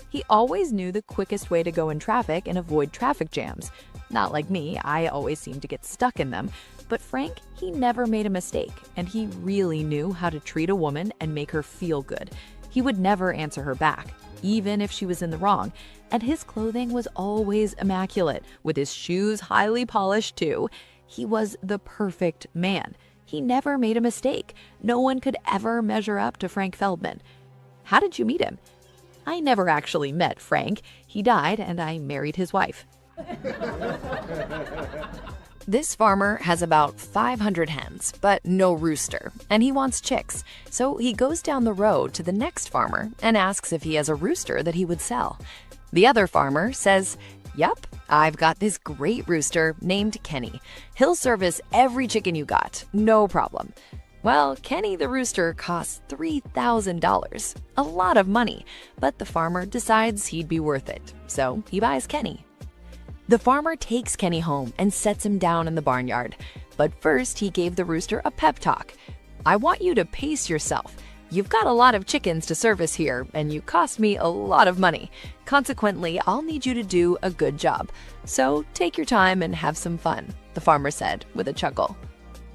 He always knew the quickest way to go in traffic and avoid traffic jams. Not like me, I always seem to get stuck in them. But Frank, he never made a mistake, and he really knew how to treat a woman and make her feel good. He would never answer her back, even if she was in the wrong, and his clothing was always immaculate, with his shoes highly polished too. He was the perfect man. He never made a mistake. No one could ever measure up to Frank Feldman. How did you meet him? I never actually met Frank. He died, and I married his wife. This farmer has about 500 hens, but no rooster, and he wants chicks. So he goes down the road to the next farmer and asks if he has a rooster that he would sell. The other farmer says, "Yep, I've got this great rooster named Kenny. He'll service every chicken you got, no problem." Well, Kenny the rooster costs $3,000, a lot of money, but the farmer decides he'd be worth it, so he buys Kenny. The farmer takes Kenny home and sets him down in the barnyard. But first, he gave the rooster a pep talk. "I want you to pace yourself. You've got a lot of chickens to service here, and you cost me a lot of money. Consequently, I'll need you to do a good job. So take your time and have some fun," the farmer said with a chuckle.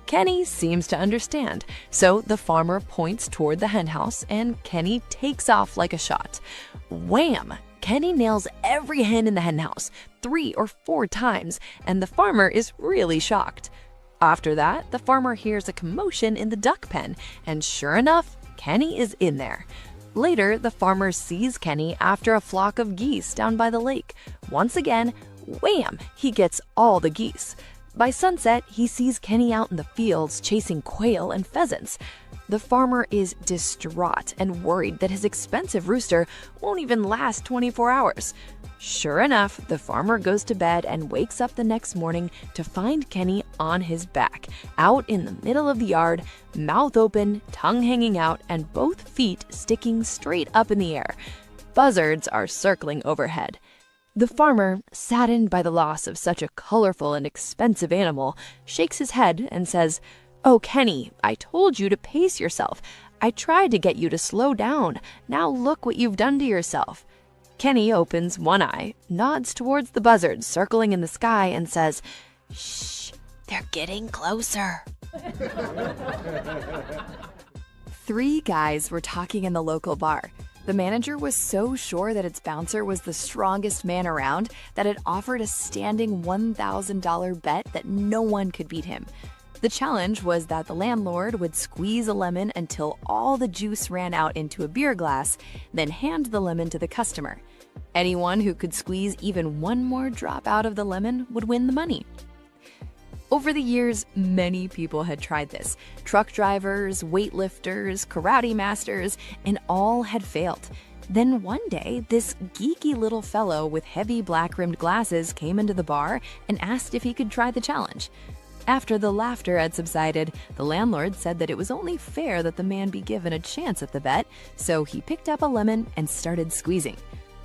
Kenny seems to understand, so the farmer points toward the henhouse and Kenny takes off like a shot. Wham! Kenny nails every hen in the henhouse 3 or 4 times, and the farmer is really shocked. After that, the farmer hears a commotion in the duck pen, and sure enough, Kenny is in there. Later, the farmer sees Kenny after a flock of geese down by the lake. Once again, wham! He gets all the geese. By sunset, he sees Kenny out in the fields chasing quail and pheasants. The farmer is distraught and worried that his expensive rooster won't even last 24 hours. Sure enough, the farmer goes to bed and wakes up the next morning to find Kenny on his back, out in the middle of the yard, mouth open, tongue hanging out, and both feet sticking straight up in the air. Buzzards are circling overhead. The farmer, saddened by the loss of such a colorful and expensive animal, shakes his head and says, "Oh, Kenny, I told you to pace yourself. I tried to get you to slow down. Now look what you've done to yourself." Kenny opens one eye, nods towards the buzzards circling in the sky, and says, "Shh, they're getting closer." 3 guys were talking in the local bar. The manager was so sure that its bouncer was the strongest man around that it offered a standing $1,000 bet that no one could beat him. The challenge was that the landlord would squeeze a lemon until all the juice ran out into a beer glass, then hand the lemon to the customer. Anyone who could squeeze even one more drop out of the lemon would win the money. Over the years, many people had tried this. Truck drivers, weightlifters, karate masters, and all had failed. Then one day, this geeky little fellow with heavy black-rimmed glasses came into the bar and asked if he could try the challenge. After the laughter had subsided, the landlord said that it was only fair that the man be given a chance at the bet, so he picked up a lemon and started squeezing.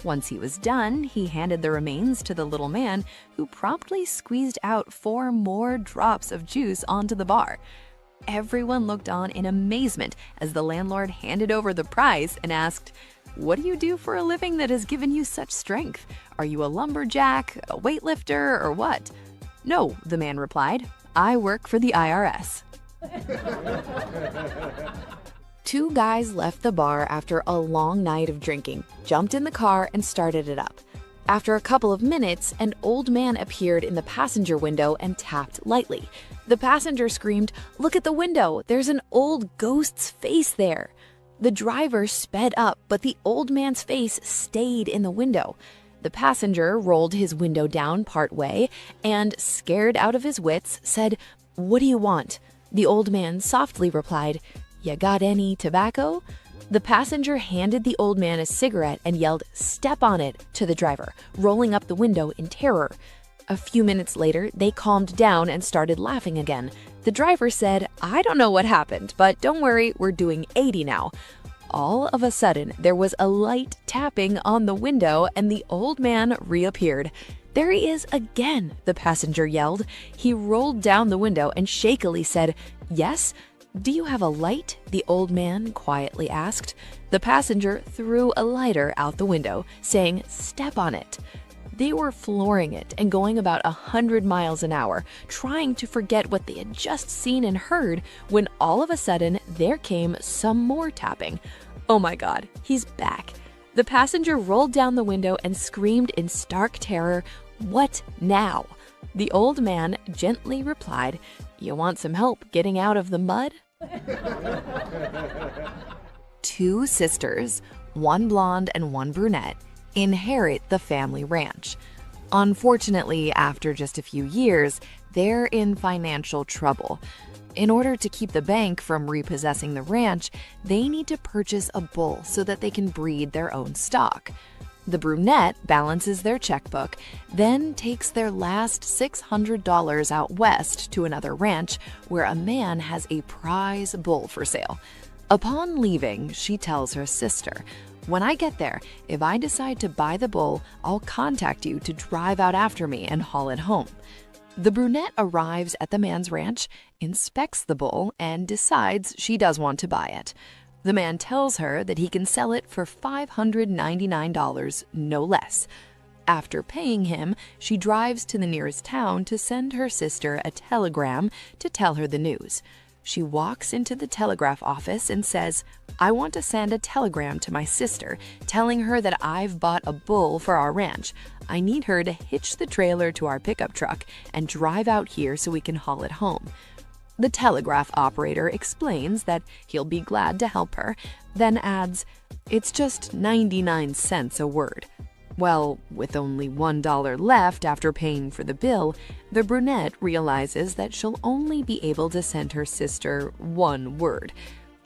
Once he was done, he handed the remains to the little man, who promptly squeezed out 4 more drops of juice onto the bar. Everyone looked on in amazement as the landlord handed over the prize and asked, "What do you do for a living that has given you such strength? Are you a lumberjack, a weightlifter, or what?" "No," the man replied, "I work for the IRS." 2 guys left the bar after a long night of drinking, jumped in the car, and started it up. After a couple of minutes, an old man appeared in the passenger window and tapped lightly. The passenger screamed, "Look at the window! There's an old ghost's face there!" The driver sped up, but the old man's face stayed in the window. The passenger rolled his window down part way and, scared out of his wits, said, "What do you want?" The old man softly replied, "Ya got any tobacco?" The passenger handed the old man a cigarette and yelled, "Step on it," to the driver, rolling up the window in terror. A few minutes later, they calmed down and started laughing again. The driver said, "I don't know what happened, but don't worry, we're doing 80 now." All of a sudden, there was a light tapping on the window and the old man reappeared. "There he is again," the passenger yelled. He rolled down the window and shakily said, "Yes? Do you have a light?" the old man quietly asked. The passenger threw a lighter out the window, saying, "Step on it." They were flooring it and going about 100 miles an hour, trying to forget what they had just seen and heard, when all of a sudden there came some more tapping. Oh my God, he's back. The passenger rolled down the window and screamed in stark terror, "What now?" The old man gently replied, "You want some help getting out of the mud?" Two sisters, one blonde and one brunette, inherit the family ranch. Unfortunately, after just a few years, they're in financial trouble. In order to keep the bank from repossessing the ranch, they need to purchase a bull so that they can breed their own stock. The brunette balances their checkbook, then takes their last $600 out west to another ranch where a man has a prize bull for sale. Upon leaving, she tells her sister, "When I get there, if I decide to buy the bull, I'll contact you to drive out after me and haul it home." The brunette arrives at the man's ranch, inspects the bull, and decides she does want to buy it. The man tells her that he can sell it for $599, no less. After paying him, she drives to the nearest town to send her sister a telegram to tell her the news. She walks into the telegraph office and says, "I want to send a telegram to my sister telling her that I've bought a bull for our ranch. I need her to hitch the trailer to our pickup truck and drive out here so we can haul it home." The telegraph operator explains that he'll be glad to help her, then adds, "It's just 99 cents a word." Well, with only $1 left after paying for the bill, the brunette realizes that she'll only be able to send her sister one word.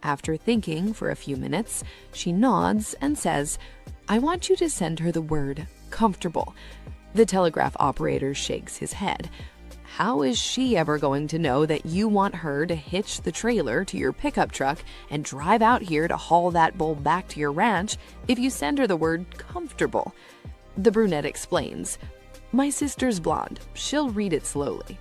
After thinking for a few minutes, she nods and says, "I want you to send her the word comfortable." The telegraph operator shakes his head. How is she ever going to know that you want her to hitch the trailer to your pickup truck and drive out here to haul that bull back to your ranch if you send her the word comfortable? The brunette explains, "My sister's blonde. She'll read it slowly."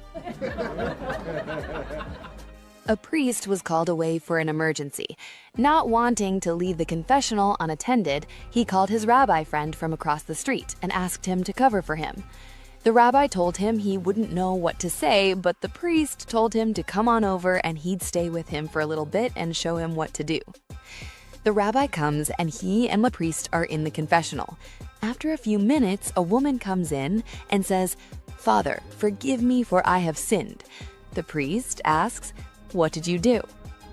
A priest was called away for an emergency. Not wanting to leave the confessional unattended, he called his rabbi friend from across the street and asked him to cover for him. The rabbi told him he wouldn't know what to say, but the priest told him to come on over and he'd stay with him for a little bit and show him what to do. The rabbi comes and he and the priest are in the confessional. After a few minutes, a woman comes in and says, "Father, forgive me for I have sinned." The priest asks, "What did you do?"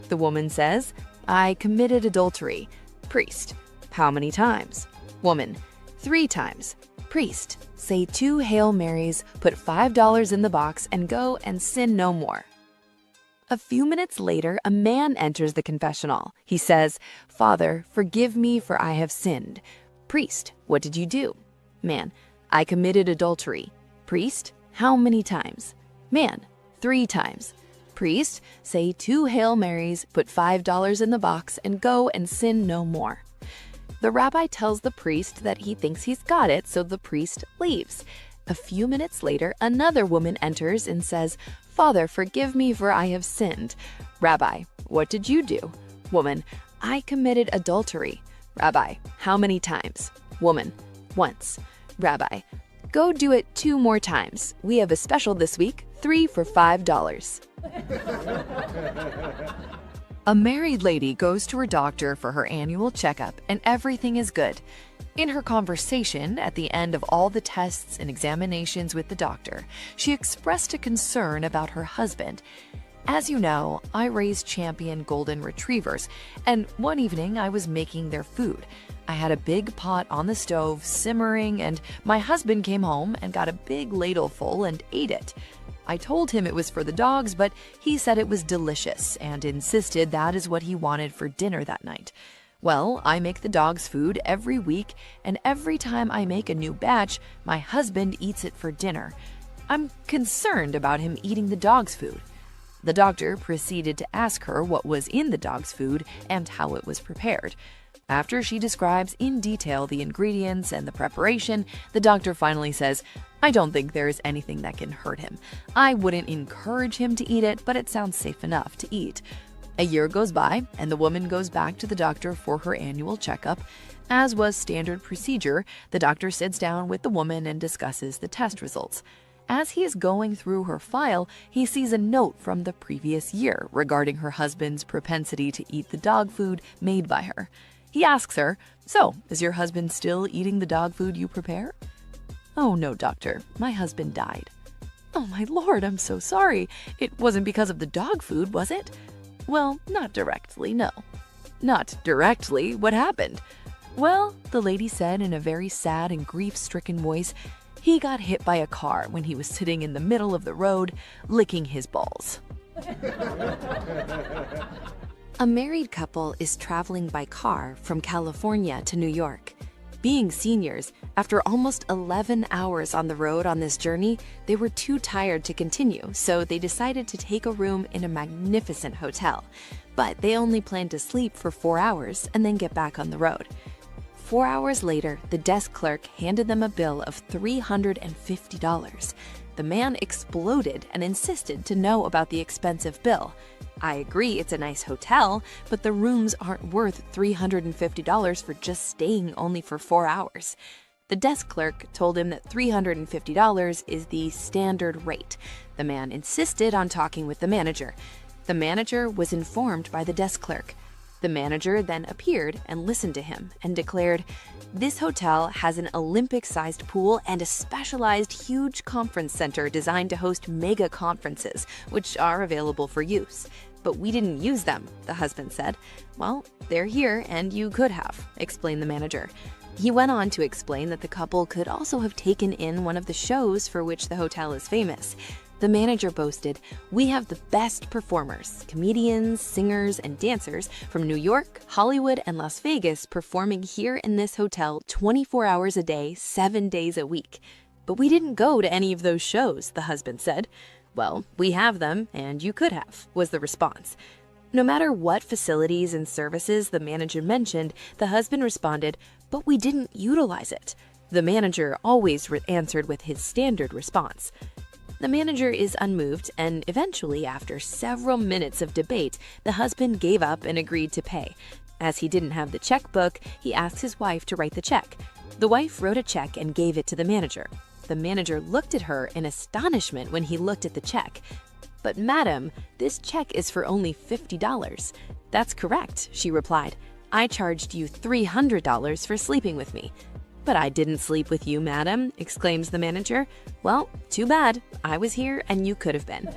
The woman says, "I committed adultery." Priest, "How many times?" Woman, 3 times. Priest, "Say 2 Hail Marys, put $5 in the box, and go and sin no more." A few minutes later, a man enters the confessional. He says, "Father, forgive me for I have sinned." Priest, "What did you do?" Man, "I committed adultery." Priest, "How many times?" Man, 3 times. Priest, "Say 2 Hail Marys, put $5 in the box, and go and sin no more." The rabbi tells the priest that he thinks he's got it, so the priest leaves. A few minutes later, another woman enters and says, "Father, forgive me for I have sinned." Rabbi, "What did you do?" Woman, "I committed adultery." Rabbi, "How many times?" Woman, "Once." Rabbi, "Go do it 2 more times. We have a special this week, 3 for $5. A married lady goes to her doctor for her annual checkup and everything is good. In her conversation, at the end of all the tests and examinations with the doctor, she expressed a concern about her husband. As you know, I raise champion golden retrievers, and one evening I was making their food. I had a big pot on the stove simmering, and my husband came home and got a big ladle full and ate it. I told him it was for the dogs, but he said it was delicious and insisted that is what he wanted for dinner that night. Well, I make the dogs food every week, and every time I make a new batch, my husband eats it for dinner. I'm concerned about him eating the dog's food." The doctor proceeded to ask her what was in the dog's food and how it was prepared. After she describes in detail the ingredients and the preparation, the doctor finally says, "I don't think there is anything that can hurt him. I wouldn't encourage him to eat it, but it sounds safe enough to eat." A year goes by, and the woman goes back to the doctor for her annual checkup. As was standard procedure, the doctor sits down with the woman and discusses the test results. As he is going through her file, he sees a note from the previous year regarding her husband's propensity to eat the dog food made by her. He asks her, "So, is your husband still eating the dog food you prepare?" "Oh, no, doctor. My husband died." "Oh, my lord, I'm so sorry. It wasn't because of the dog food, was it?" "Well, not directly, no." "Not directly? What happened?" "Well," the lady said in a very sad and grief-stricken voice, "he got hit by a car when he was sitting in the middle of the road, licking his balls." A married couple is traveling by car from California to New York. Being seniors, after almost 11 hours on the road on this journey, they were too tired to continue, so they decided to take a room in a magnificent hotel. But they only planned to sleep for 4 hours and then get back on the road. 4 hours later, the desk clerk handed them a bill of $350. The man exploded and insisted to know about the expensive bill. "I agree it's a nice hotel, but the rooms aren't worth $350 for just staying only for 4 hours. The desk clerk told him that $350 is the standard rate. The man insisted on talking with the manager. The manager was informed by the desk clerk. The manager then appeared and listened to him and declared, "This hotel has an Olympic-sized pool and a specialized huge conference center designed to host mega conferences, which are available for use. But we didn't use them," the husband said. "Well, they're here and you could have," explained the manager. He went on to explain that the couple could also have taken in one of the shows for which the hotel is famous. The manager boasted, "We have the best performers, comedians, singers, and dancers from New York, Hollywood, and Las Vegas performing here in this hotel 24 hours a day, 7 days a week." "But we didn't go to any of those shows," the husband said. "Well, we have them, and you could have," was the response. No matter what facilities and services the manager mentioned, the husband responded, "But we didn't utilize it." The manager always answered with his standard response. The manager is unmoved, and eventually, after several minutes of debate, the husband gave up and agreed to pay. As he didn't have the checkbook, he asked his wife to write the check. The wife wrote a check and gave it to the manager. The manager looked at her in astonishment when he looked at the check. "But madam, this check is for only $50. "That's correct," she replied. "I charged you $300 for sleeping with me." "But I didn't sleep with you, madam," exclaims the manager. "Well, too bad. I was here and you could have been."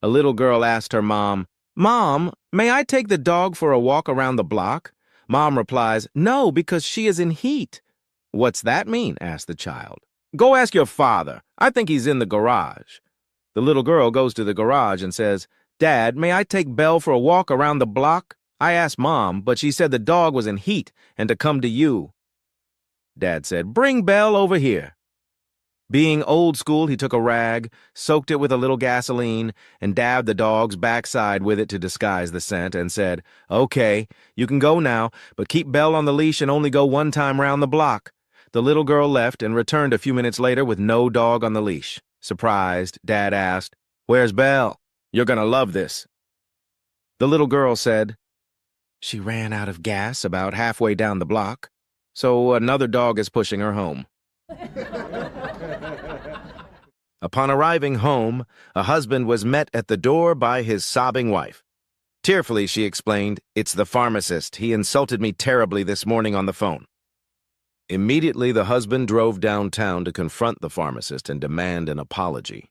A little girl asked her mom, "Mom, may I take the dog for a walk around the block?" Mom replies, "No, because she is in heat." "What's that mean?" asked the child. "Go ask your father. I think he's in the garage." The little girl goes to the garage and says, "Dad, may I take Belle for a walk around the block? I asked Mom, but she said the dog was in heat and to come to you." Dad said, "Bring Belle over here." Being old school, he took a rag, soaked it with a little gasoline, and dabbed the dog's backside with it to disguise the scent, and said, "Okay, you can go now, but keep Belle on the leash and only go one time round the block." The little girl left and returned a few minutes later with no dog on the leash. Surprised, Dad asked, "Where's Belle? You're gonna love this." The little girl said, "She ran out of gas about halfway down the block, so another dog is pushing her home." Upon arriving home, a husband was met at the door by his sobbing wife. Tearfully, she explained, "It's the pharmacist. He insulted me terribly this morning on the phone." Immediately, the husband drove downtown to confront the pharmacist and demand an apology.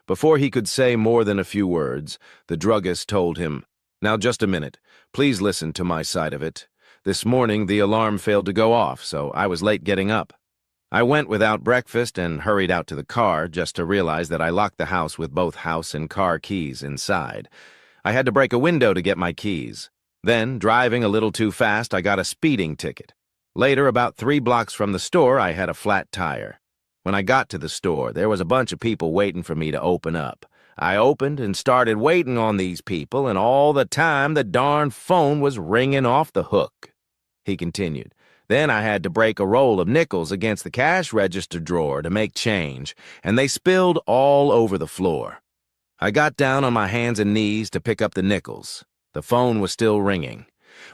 Before he could say more than a few words, the druggist told him, "Now, just a minute. Please listen to my side of it. This morning, the alarm failed to go off, so I was late getting up. I went without breakfast and hurried out to the car just to realize that I locked the house with both house and car keys inside. I had to break a window to get my keys. Then, driving a little too fast, I got a speeding ticket. Later, about 3 blocks from the store, I had a flat tire. When I got to the store, there was a bunch of people waiting for me to open up. I opened and started waiting on these people, and all the time the darn phone was ringing off the hook. He continued. Then I had to break a roll of nickels against the cash register drawer to make change, and they spilled all over the floor. I got down on my hands and knees to pick up the nickels. The phone was still ringing.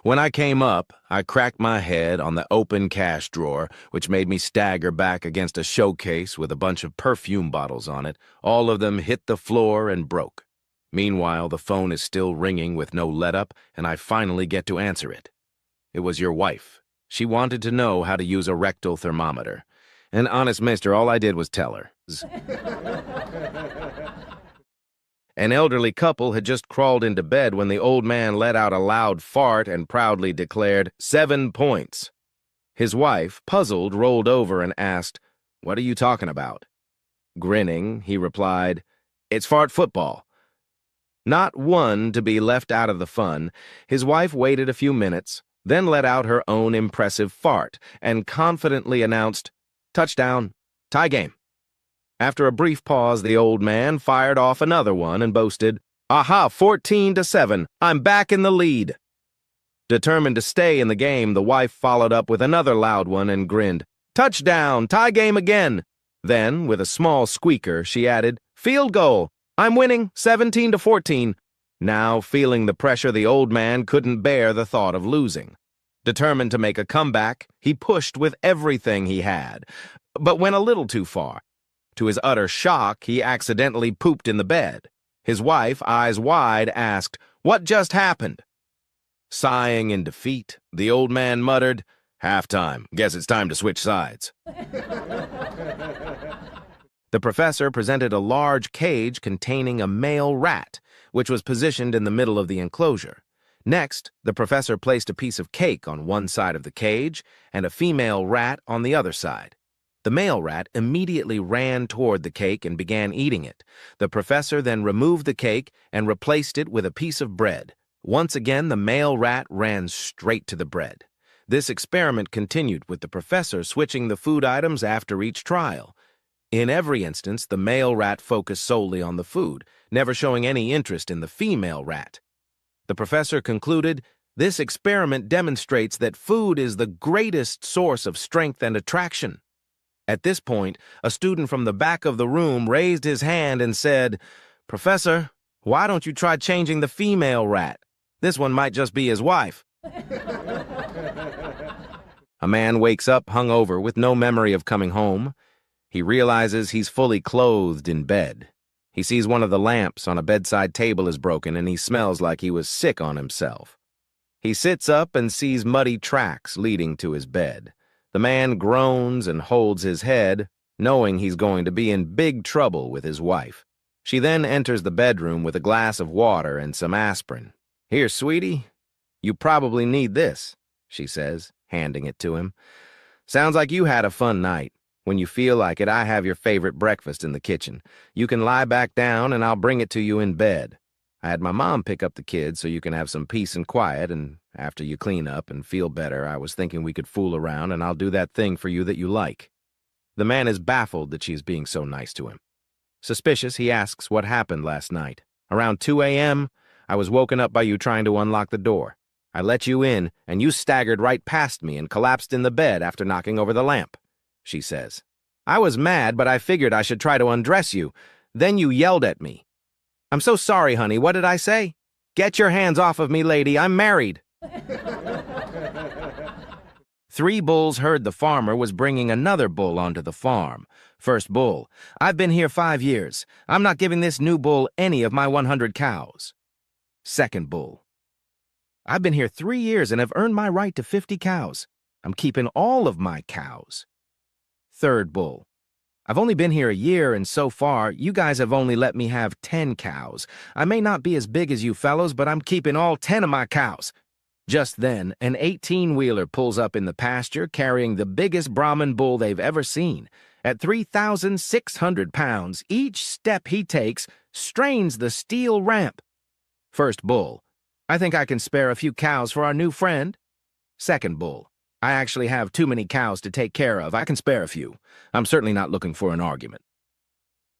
When I came up, I cracked my head on the open cash drawer, which made me stagger back against a showcase with a bunch of perfume bottles on it. All of them hit the floor and broke. Meanwhile, the phone is still ringing with no let-up, and I finally get to answer it. It was your wife. She wanted to know how to use a rectal thermometer. And honest mister, all I did was tell her. An elderly couple had just crawled into bed when the old man let out a loud fart and proudly declared, 7 points. His wife, puzzled, rolled over and asked, "What are you talking about?" Grinning, he replied, "It's fart football." Not one to be left out of the fun, his wife waited a few minutes, then let out her own impressive fart and confidently announced, "Touchdown, tie game." After a brief pause, the old man fired off another one and boasted, "Aha, 14-7, I'm back in the lead." Determined to stay in the game, the wife followed up with another loud one and grinned, "Touchdown, tie game again." Then, with a small squeaker, she added, "Field goal, I'm winning 17-14. Now, feeling the pressure, the old man couldn't bear the thought of losing. Determined to make a comeback, he pushed with everything he had, but went a little too far. To his utter shock, he accidentally pooped in the bed. His wife, eyes wide, asked, "What just happened?" Sighing in defeat, the old man muttered, "Halftime. Guess it's time to switch sides." The professor presented a large cage containing a male rat, which was positioned in the middle of the enclosure. Next, the professor placed a piece of cake on one side of the cage and a female rat on the other side. The male rat immediately ran toward the cake and began eating it. The professor then removed the cake and replaced it with a piece of bread. Once again, the male rat ran straight to the bread. This experiment continued, with the professor switching the food items after each trial. In every instance, the male rat focused solely on the food, never showing any interest in the female rat. The professor concluded, "This experiment demonstrates that food is the greatest source of strength and attraction." At this point, a student from the back of the room raised his hand and said, "Professor, why don't you try changing the female rat? This one might just be his wife." A man wakes up hungover with no memory of coming home. He realizes he's fully clothed in bed. He sees one of the lamps on a bedside table is broken, and he smells like he was sick on himself. He sits up and sees muddy tracks leading to his bed. The man groans and holds his head, knowing he's going to be in big trouble with his wife. She then enters the bedroom with a glass of water and some aspirin. "Here, sweetie, you probably need this," she says, handing it to him. "Sounds like you had a fun night. When you feel like it, I have your favorite breakfast in the kitchen. You can lie back down and I'll bring it to you in bed. I had my mom pick up the kids so you can have some peace and quiet, and after you clean up and feel better, I was thinking we could fool around and I'll do that thing for you that you like." The man is baffled that she's being so nice to him. Suspicious, he asks what happened last night. "Around 2 a.m., I was woken up by you trying to unlock the door. I let you in, and you staggered right past me and collapsed in the bed after knocking over the lamp," she says. "I was mad, but I figured I should try to undress you. Then you yelled at me. I'm so sorry, honey. What did I say? Get your hands off of me, lady. I'm married." 3 bulls heard the farmer was bringing another bull onto the farm. First bull, "I've been here 5 years. I'm not giving this new bull any of my 100 cows. Second bull, "I've been here 3 years and have earned my right to 50 cows. I'm keeping all of my cows. Third bull, "I've only been here a year, and so far, you guys have only let me have 10 cows. I may not be as big as you fellows, but I'm keeping all 10 of my cows." Just then, an 18-wheeler pulls up in the pasture carrying the biggest Brahman bull they've ever seen. At 3,600 pounds, each step he takes strains the steel ramp. First bull, "I think I can spare a few cows for our new friend." Second bull, I actually have too many cows to take care of. I can spare a few. I'm certainly not looking for an argument.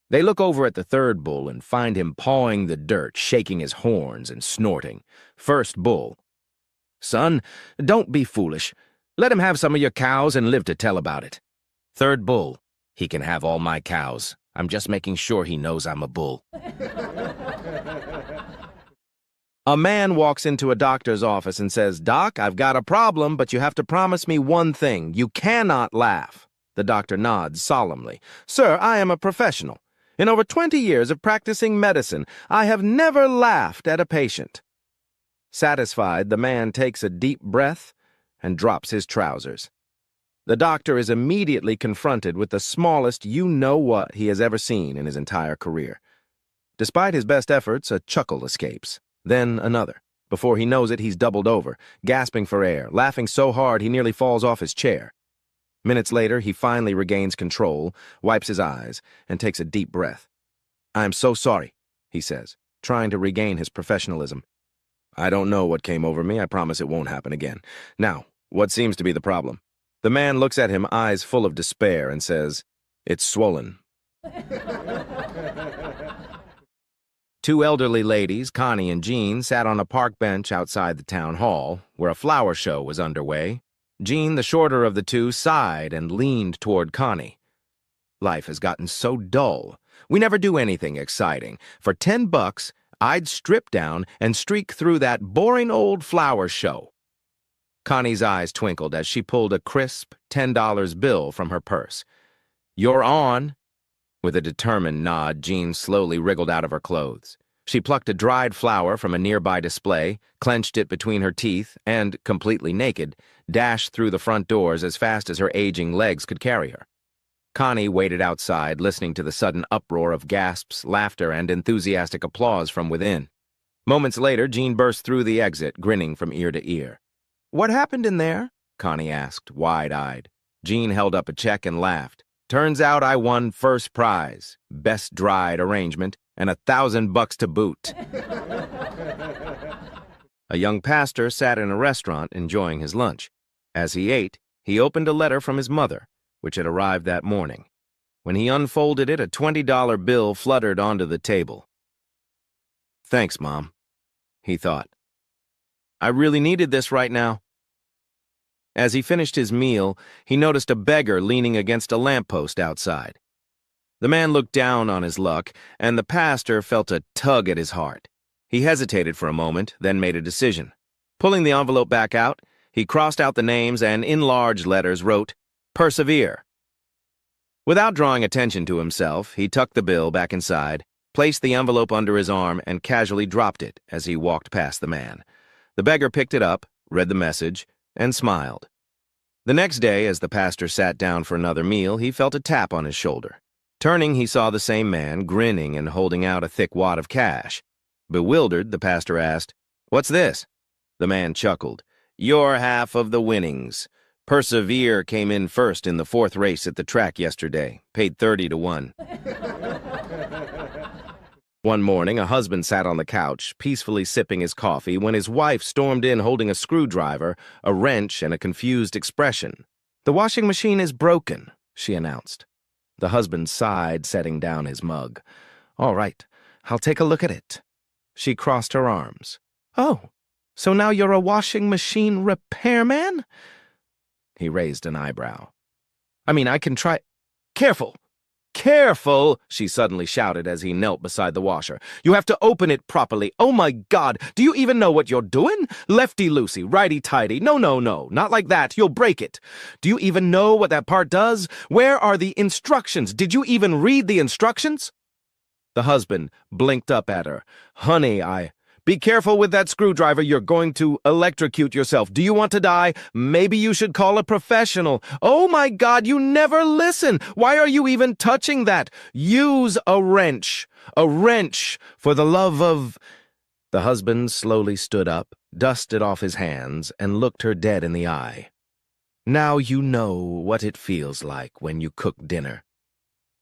They look over at the third bull and find him pawing the dirt, shaking his horns and snorting. First bull. Son, don't be foolish. Let him have some of your cows and live to tell about it. Third bull. He can have all my cows. I'm just making sure he knows I'm a bull. A man walks into a doctor's office and says, "Doc, I've got a problem, but you have to promise me one thing. You cannot laugh." The doctor nods solemnly. "Sir, I am a professional. In over 20 years of practicing medicine, I have never laughed at a patient." Satisfied, the man takes a deep breath and drops his trousers. The doctor is immediately confronted with the smallest you-know-what he has ever seen in his entire career. Despite his best efforts, a chuckle escapes. Then another. Before he knows it, he's doubled over, gasping for air, laughing so hard he nearly falls off his chair. Minutes later, he finally regains control, wipes his eyes, and takes a deep breath. "I'm so sorry," he says, trying to regain his professionalism. "I don't know what came over me. I promise it won't happen again. Now, what seems to be the problem?" The man looks at him, eyes full of despair, and says, "It's swollen." Two elderly ladies, Connie and Jean, sat on a park bench outside the town hall, where a flower show was underway. Jean, the shorter of the two, sighed and leaned toward Connie. "Life has gotten so dull. We never do anything exciting. For $10, I'd strip down and streak through that boring old flower show." Connie's eyes twinkled as she pulled a crisp $10 bill from her purse. "You're on." With a determined nod, Jean slowly wriggled out of her clothes. She plucked a dried flower from a nearby display, clenched it between her teeth, and, completely naked, dashed through the front doors as fast as her aging legs could carry her. Connie waited outside, listening to the sudden uproar of gasps, laughter, and enthusiastic applause from within. Moments later, Jean burst through the exit, grinning from ear to ear. "What happened in there?" Connie asked, wide-eyed. Jean held up a check and laughed. "Turns out I won first prize, best dried arrangement, and $1,000 to boot." A young pastor sat in a restaurant enjoying his lunch. As he ate, he opened a letter from his mother, which had arrived that morning. When he unfolded it, a $20 bill fluttered onto the table. "Thanks, Mom," he thought. "I really needed this right now." As he finished his meal, he noticed a beggar leaning against a lamppost outside. The man looked down on his luck, and the pastor felt a tug at his heart. He hesitated for a moment, then made a decision. Pulling the envelope back out, he crossed out the names and, in large letters, wrote, "Persevere." Without drawing attention to himself, he tucked the bill back inside, placed the envelope under his arm, and casually dropped it as he walked past the man. The beggar picked it up, read the message, and smiled. The next day, as the pastor sat down for another meal, he felt a tap on his shoulder. Turning, he saw the same man, grinning and holding out a thick wad of cash. Bewildered, the pastor asked, "What's this?" The man chuckled. "Your half of the winnings. Persevere came in first in the 4th race at the track yesterday, paid 30 to 1. One morning, a husband sat on the couch, peacefully sipping his coffee, when his wife stormed in holding a screwdriver, a wrench, and a confused expression. "The washing machine is broken," she announced. The husband sighed, setting down his mug. "All right, I'll take a look at it." She crossed her arms. "Oh, so now you're a washing machine repairman?" He raised an eyebrow. "I mean, I can try—" "Careful! Careful!" she suddenly shouted as he knelt beside the washer. "You have to open it properly. Oh my God, do you even know what you're doing? Lefty-loosey, righty-tighty. No, no, no, not like that. You'll break it. Do you even know what that part does? Where are the instructions? Did you even read the instructions?" The husband blinked up at her. "Honey, Be careful with that screwdriver. You're going to electrocute yourself. Do you want to die? Maybe you should call a professional." "Oh my God, you never listen. Why are you even touching that? Use a wrench. A wrench, for the love of—" The husband slowly stood up, dusted off his hands, and looked her dead in the eye. "Now you know what it feels like when you cook dinner."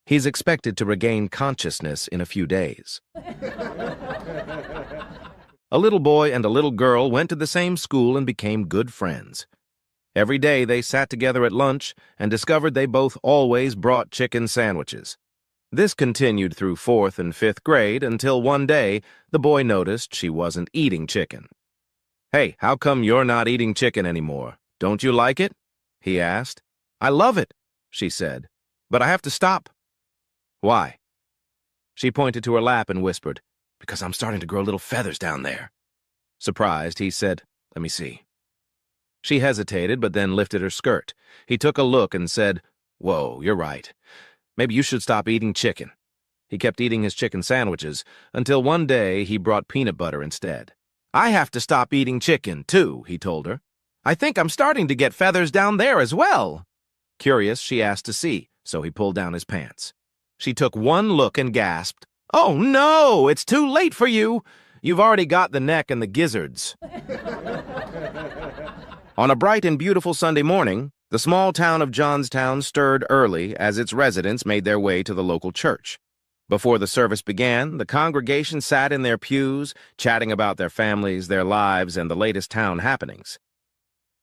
He's expected to regain consciousness in a few days. A little boy and a little girl went to the same school and became good friends. Every day they sat together at lunch and discovered they both always brought chicken sandwiches. This continued through 4th and 5th grade until one day the boy noticed she wasn't eating chicken. "Hey, how come you're not eating chicken anymore? Don't you like it?" he asked. "I love it," she said, "but I have to stop." "Why?" She pointed to her lap and whispered, "Because I'm starting to grow little feathers down there." Surprised, he said, "Let me see." She hesitated, but then lifted her skirt. He took a look and said, "Whoa, you're right. Maybe you should stop eating chicken." He kept eating his chicken sandwiches until one day he brought peanut butter instead. "I have to stop eating chicken, too," he told her. "I think I'm starting to get feathers down there as well." Curious, she asked to see, so he pulled down his pants. She took one look and gasped, "Oh no, it's too late for you. You've already got the neck and the gizzards." On a bright and beautiful Sunday morning, the small town of Johnstown stirred early as its residents made their way to the local church. Before the service began, the congregation sat in their pews, chatting about their families, their lives, and the latest town happenings.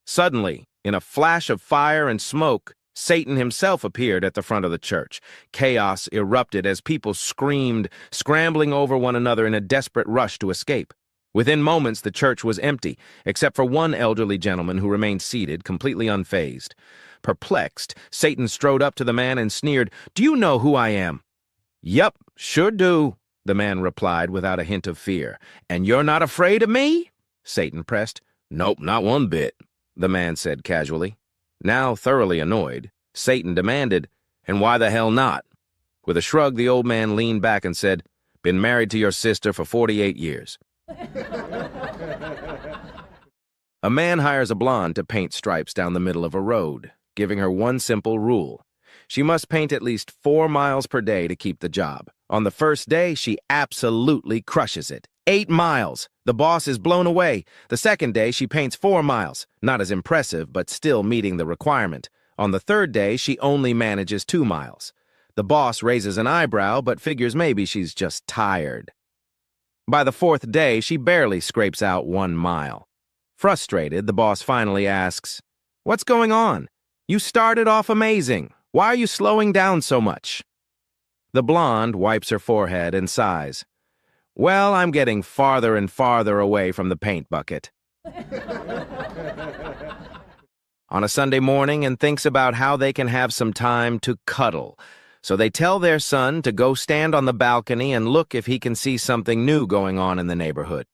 Suddenly, in a flash of fire and smoke, Satan himself appeared at the front of the church. Chaos erupted as people screamed, scrambling over one another in a desperate rush to escape. Within moments, the church was empty, except for one elderly gentleman who remained seated, completely unfazed. Perplexed, Satan strode up to the man and sneered, "Do you know who I am?" "Yup, sure do," the man replied without a hint of fear. "And you're not afraid of me?" Satan pressed. "Nope, not one bit," the man said casually. Now thoroughly annoyed, Satan demanded, "And why the hell not?" With a shrug, the old man leaned back and said, "Been married to your sister for 48 years. A man hires a blonde to paint stripes down the middle of a road, giving her one simple rule. She must paint at least 4 miles per day to keep the job. On the first day, she absolutely crushes it. 8 miles. The boss is blown away. The second day, she paints 4 miles. Not as impressive, but still meeting the requirement. On the third day, she only manages 2 miles. The boss raises an eyebrow, but figures maybe she's just tired. By the 4th day, she barely scrapes out 1 mile. Frustrated, the boss finally asks, "What's going on? You started off amazing. Why are you slowing down so much?" The blonde wipes her forehead and sighs. "Well, I'm getting farther and farther away from the paint bucket." On a Sunday morning, and thinks about how they can have some time to cuddle. So they tell their son to go stand on the balcony and look if he can see something new going on in the neighborhood.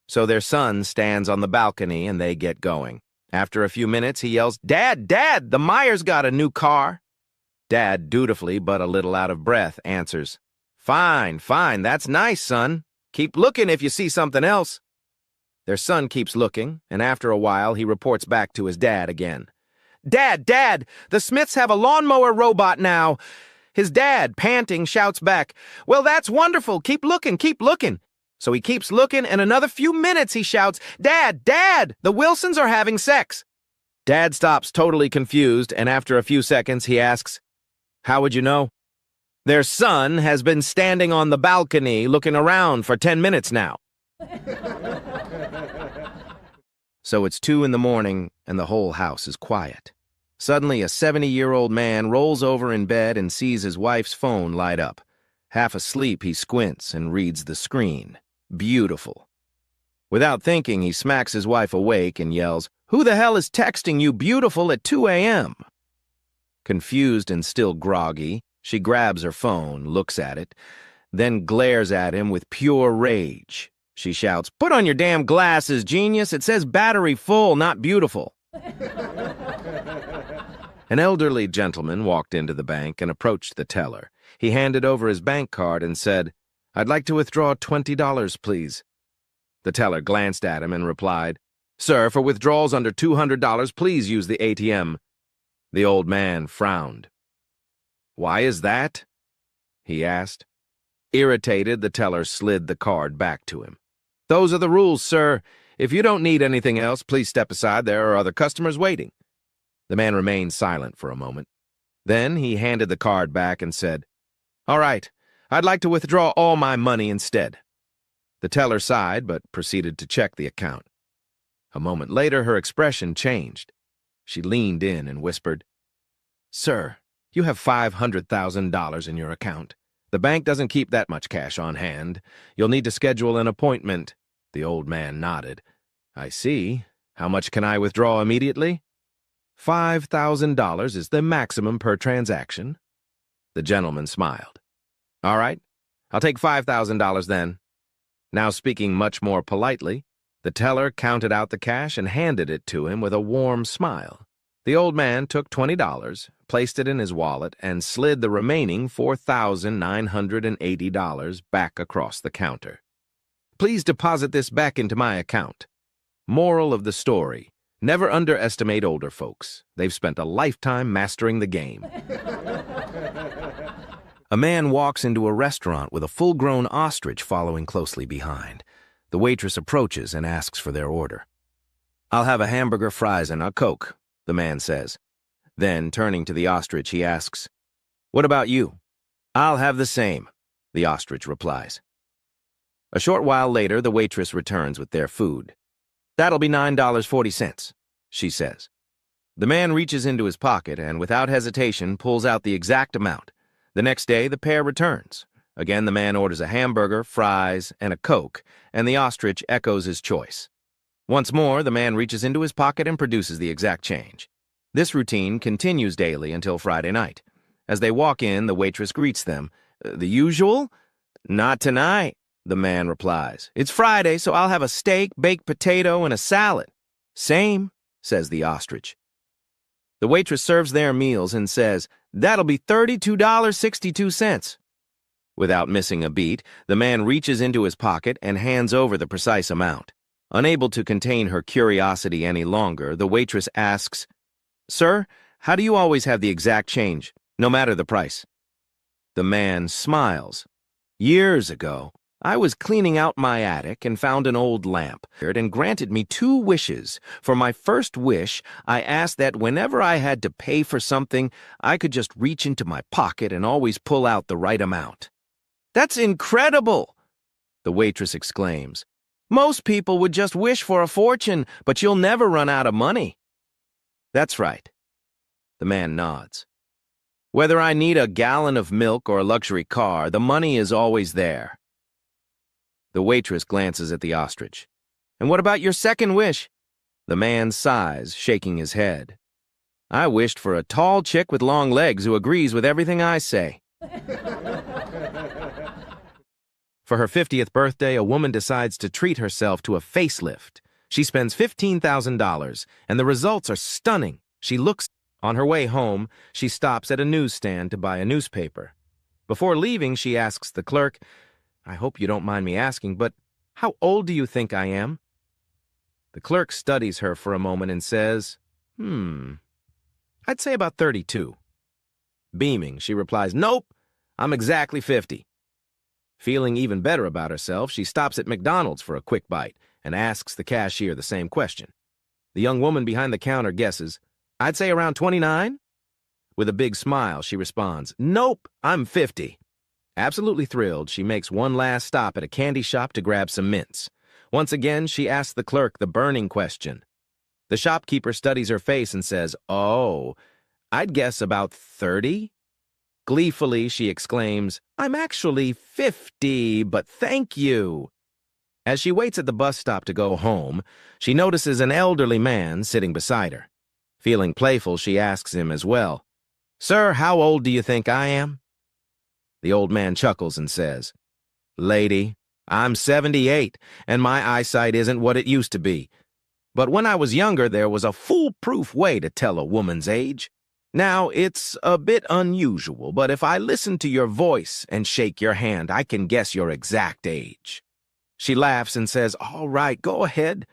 So their son stands on the balcony and they get going. After a few minutes, he yells, "Dad, Dad, the Myers got a new car." Dad, dutifully but a little out of breath, answers, "Fine, fine, that's nice, son. Keep looking if you see something else." Their son keeps looking, and after a while, he reports back to his dad again. "Dad, Dad, the Smiths have a lawnmower robot now." His dad, panting, shouts back, "Well, that's wonderful. Keep looking, keep looking." So he keeps looking, and another few minutes he shouts, "Dad, Dad, the Wilsons are having sex." Dad stops totally confused, and after a few seconds he asks, "How would you know?" "Their son has been standing on the balcony looking around for 10 minutes now." So it's 2 in the morning, and the whole house is quiet. Suddenly, a 70-year-old man rolls over in bed and sees his wife's phone light up. Half asleep, he squints and reads the screen. Beautiful. Without thinking, he smacks his wife awake and yells, "Who the hell is texting you beautiful at 2 a.m.? Confused and still groggy, she grabs her phone, looks at it, then glares at him with pure rage. She shouts, "Put on your damn glasses, genius. It says battery full, not beautiful." An elderly gentleman walked into the bank and approached the teller. He handed over his bank card and said, "I'd like to withdraw $20, please." The teller glanced at him and replied, "Sir, for withdrawals under $200, please use the ATM." The old man frowned. "Why is that?" he asked. Irritated, the teller slid the card back to him. "Those are the rules, sir. If you don't need anything else, please step aside. There are other customers waiting." The man remained silent for a moment. Then he handed the card back and said, "All right, I'd like to withdraw all my money instead." The teller sighed, but proceeded to check the account. A moment later, her expression changed. She leaned in and whispered, "Sir, you have $500,000 in your account. The bank doesn't keep that much cash on hand. You'll need to schedule an appointment." The old man nodded. "I see. How much can I withdraw immediately?" $5,000 is the maximum per transaction." The gentleman smiled. "All right, I'll take $5,000 then." Now speaking much more politely, the teller counted out the cash and handed it to him with a warm smile. The old man took $20, placed it in his wallet, and slid the remaining $4,980 back across the counter. "Please deposit this back into my account." Moral of the story: never underestimate older folks. They've spent a lifetime mastering the game. A man walks into a restaurant with a full-grown ostrich following closely behind. The waitress approaches and asks for their order. "I'll have a hamburger, fries, and a Coke," the man says. Then, turning to the ostrich, he asks, "What about you?" "I'll have the same," the ostrich replies. A short while later, the waitress returns with their food. "That'll be $9.40, she says. The man reaches into his pocket and, without hesitation, pulls out the exact amount. The next day, the pair returns. Again, the man orders a hamburger, fries, and a Coke, and the ostrich echoes his choice. Once more, the man reaches into his pocket and produces the exact change. This routine continues daily until Friday night. As they walk in, the waitress greets them. "The usual?" "Not tonight," the man replies. "It's Friday, so I'll have a steak, baked potato, and a salad." "Same," says the ostrich. The waitress serves their meals and says, "That'll be $32.62. Without missing a beat, the man reaches into his pocket and hands over the precise amount. Unable to contain her curiosity any longer, the waitress asks, "Sir, how do you always have the exact change, no matter the price?" The man smiles. "Years ago, I was cleaning out my attic and found an old lamp, and granted me 2 wishes. For my first wish, I asked that whenever I had to pay for something, I could just reach into my pocket and always pull out the right amount." "That's incredible!" the waitress exclaims. "Most people would just wish for a fortune, but you'll never run out of money." "That's right." The man nods. "Whether I need a gallon of milk or a luxury car, the money is always there." The waitress glances at the ostrich. "And what about your second wish?" The man sighs, shaking his head. "I wished for a tall chick with long legs who agrees with everything I say." For her 50th birthday, a woman decides to treat herself to a facelift. She spends $15,000, and the results are stunning. On her way home, she stops at a newsstand to buy a newspaper. Before leaving, she asks the clerk, "I hope you don't mind me asking, but how old do you think I am?" The clerk studies her for a moment and says, "I'd say about 32. Beaming, she replies, "Nope, I'm exactly 50. Feeling even better about herself, she stops at McDonald's for a quick bite and asks the cashier the same question. The young woman behind the counter guesses, "I'd say around 29. With a big smile, she responds, "Nope, I'm 50. Absolutely thrilled, she makes one last stop at a candy shop to grab some mints. Once again, she asks the clerk the burning question. The shopkeeper studies her face and says, "Oh, I'd guess about 30. Gleefully, she exclaims, "I'm actually 50, but thank you." As she waits at the bus stop to go home, she notices an elderly man sitting beside her. Feeling playful, she asks him as well, "Sir, how old do you think I am?" The old man chuckles and says, "Lady, I'm 78, and my eyesight isn't what it used to be. But when I was younger, there was a foolproof way to tell a woman's age. Now, it's a bit unusual, but if I listen to your voice and shake your hand, I can guess your exact age." She laughs and says, "All right, go ahead."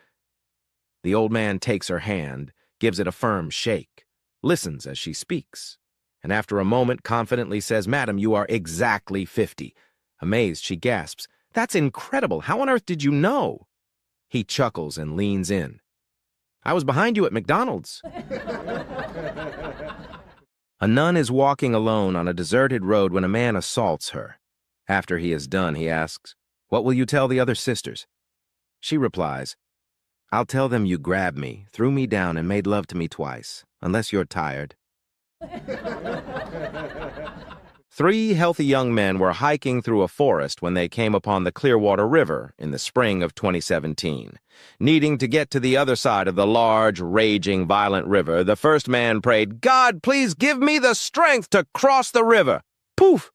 The old man takes her hand, gives it a firm shake, listens as she speaks, and after a moment confidently says, "Madam, you are exactly 50. Amazed, she gasps, "That's incredible. How on earth did you know?" He chuckles and leans in. "I was behind you at McDonald's." A nun is walking alone on a deserted road when a man assaults her. After he is done, he asks, "What will you tell the other sisters?" She replies, I'll tell them you grabbed me, threw me down, and made love to me twice, unless you're tired. 3 healthy young men were hiking through a forest when they came upon the Clearwater River in the spring of 2017. Needing to get to the other side of the large, raging, violent river, the first man prayed, "God, please give me the strength to cross the river." Poof!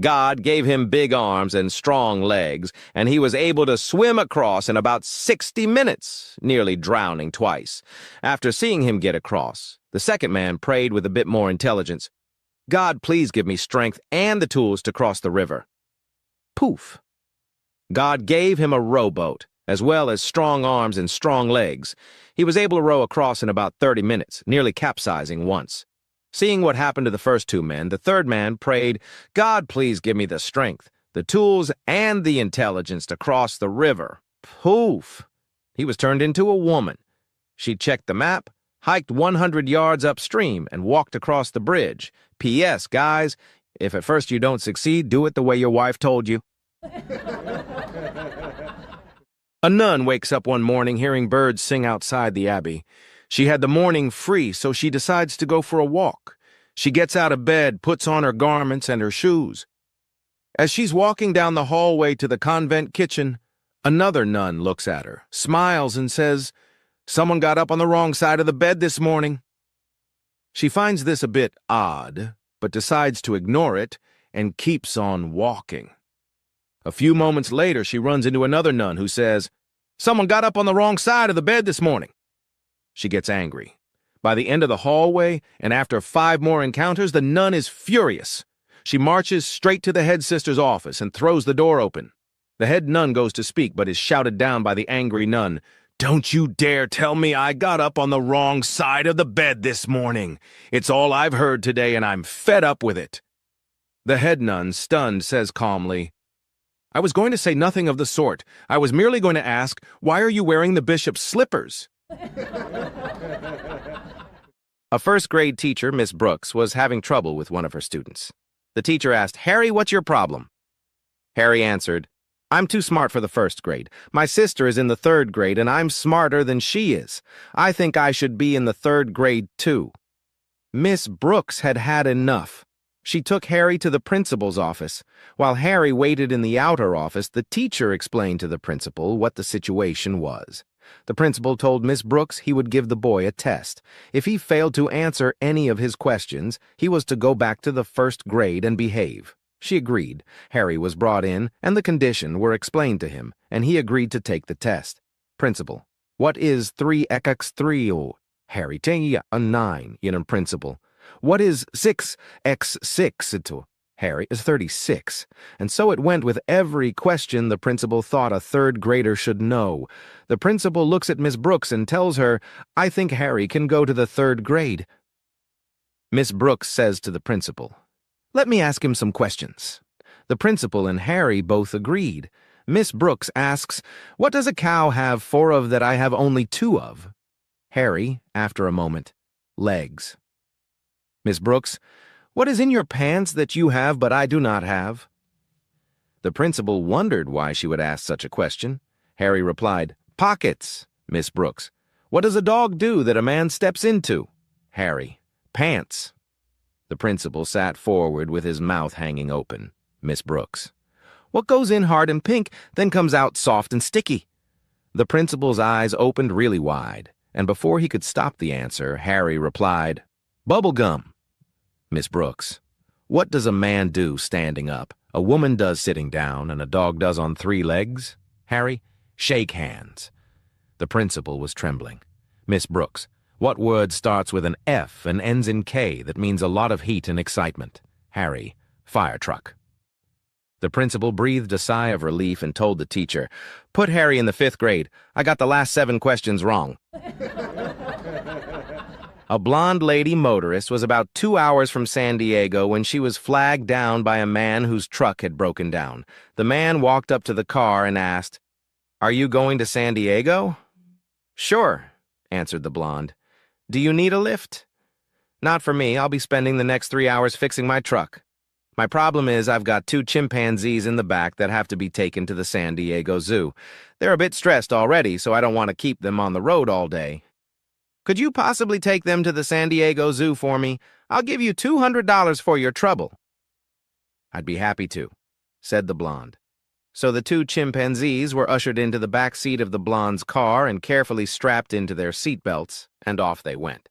God gave him big arms and strong legs, and he was able to swim across in about 60 minutes, nearly drowning twice. After seeing him get across, the second man prayed with a bit more intelligence, "God, please give me strength and the tools to cross the river." Poof! God gave him a rowboat, as well as strong arms and strong legs. He was able to row across in about 30 minutes, nearly capsizing once. Seeing what happened to the first 2 men, the third man prayed, "God, please give me the strength, the tools, and the intelligence to cross the river." Poof! He was turned into a woman. She checked the map, hiked 100 yards upstream, and walked across the bridge. P.S. Guys, if at first you don't succeed, do it the way your wife told you. A nun wakes up one morning hearing birds sing outside the abbey. She had the morning free, so she decides to go for a walk. She gets out of bed, puts on her garments and her shoes. As she's walking down the hallway to the convent kitchen, another nun looks at her, smiles, and says, "Someone got up on the wrong side of the bed this morning." She finds this a bit odd, but decides to ignore it and keeps on walking. A few moments later, she runs into another nun who says, "Someone got up on the wrong side of the bed this morning." She gets angry. By the end of the hallway, and after 5 more encounters, the nun is furious. She marches straight to the head sister's office and throws the door open. The head nun goes to speak, but is shouted down by the angry nun. "Don't you dare tell me I got up on the wrong side of the bed this morning. It's all I've heard today, and I'm fed up with it." The head nun, stunned, says calmly, "I was going to say nothing of the sort. I was merely going to ask, why are you wearing the bishop's slippers?" A first-grade teacher, Miss Brooks, was having trouble with one of her students. The teacher asked, "Harry, what's your problem?" Harry answered, "I'm too smart for the first grade. My sister is in the 3rd grade, and I'm smarter than she is. I think I should be in the 3rd grade, too." Miss Brooks had had enough. She took Harry to the principal's office. While Harry waited in the outer office, the teacher explained to the principal what the situation was. The principal told Miss Brooks he would give the boy a test. If he failed to answer any of his questions, he was to go back to the 1st grade and behave. She agreed. Harry was brought in, and the conditions were explained to him, and he agreed to take the test. Principal: "What is 3x3? Harry: "A 9, Principal. "What is 6x6? Harry: "is 36. And so it went with every question the principal thought a 3rd grader should know. The principal looks at Miss Brooks and tells her, "I think Harry can go to the 3rd grade." Miss Brooks says to the principal, "Let me ask him some questions." The principal and Harry both agreed. Miss Brooks asks, "What does a cow have 4 of that I have only 2 of?" Harry, after a moment, "Legs." Miss Brooks: "What is in your pants that you have but I do not have?" The principal wondered why she would ask such a question. Harry replied, "Pockets." Miss Brooks: "What does a dog do that a man steps into?" Harry: "Pants." The principal sat forward with his mouth hanging open. Miss Brooks: "What goes in hard and pink, then comes out soft and sticky?" The principal's eyes opened really wide, and before he could stop the answer, Harry replied, "Bubble gum." Miss Brooks: "What does a man do standing up, a woman does sitting down, and a dog does on 3 legs?" Harry: "Shake hands." The principal was trembling. Miss Brooks: "What word starts with an F and ends in K that means a lot of heat and excitement?" Harry: "Fire truck." The principal breathed a sigh of relief and told the teacher, "Put Harry in the 5th grade. I got the last 7 questions wrong." A blonde lady motorist was about 2 hours from San Diego when she was flagged down by a man whose truck had broken down. The man walked up to the car and asked, "Are you going to San Diego?" "Sure," answered the blonde. "Do you need a lift?" "Not for me. I'll be spending the next 3 hours fixing my truck." My problem is I've got 2 chimpanzees in the back that have to be taken to the San Diego Zoo. They're a bit stressed already, so I don't want to keep them on the road all day. Could you possibly take them to the San Diego Zoo for me? I'll give you $200 for your trouble. I'd be happy to, said the blonde. So the 2 chimpanzees were ushered into the back seat of the blonde's car and carefully strapped into their seatbelts, and off they went.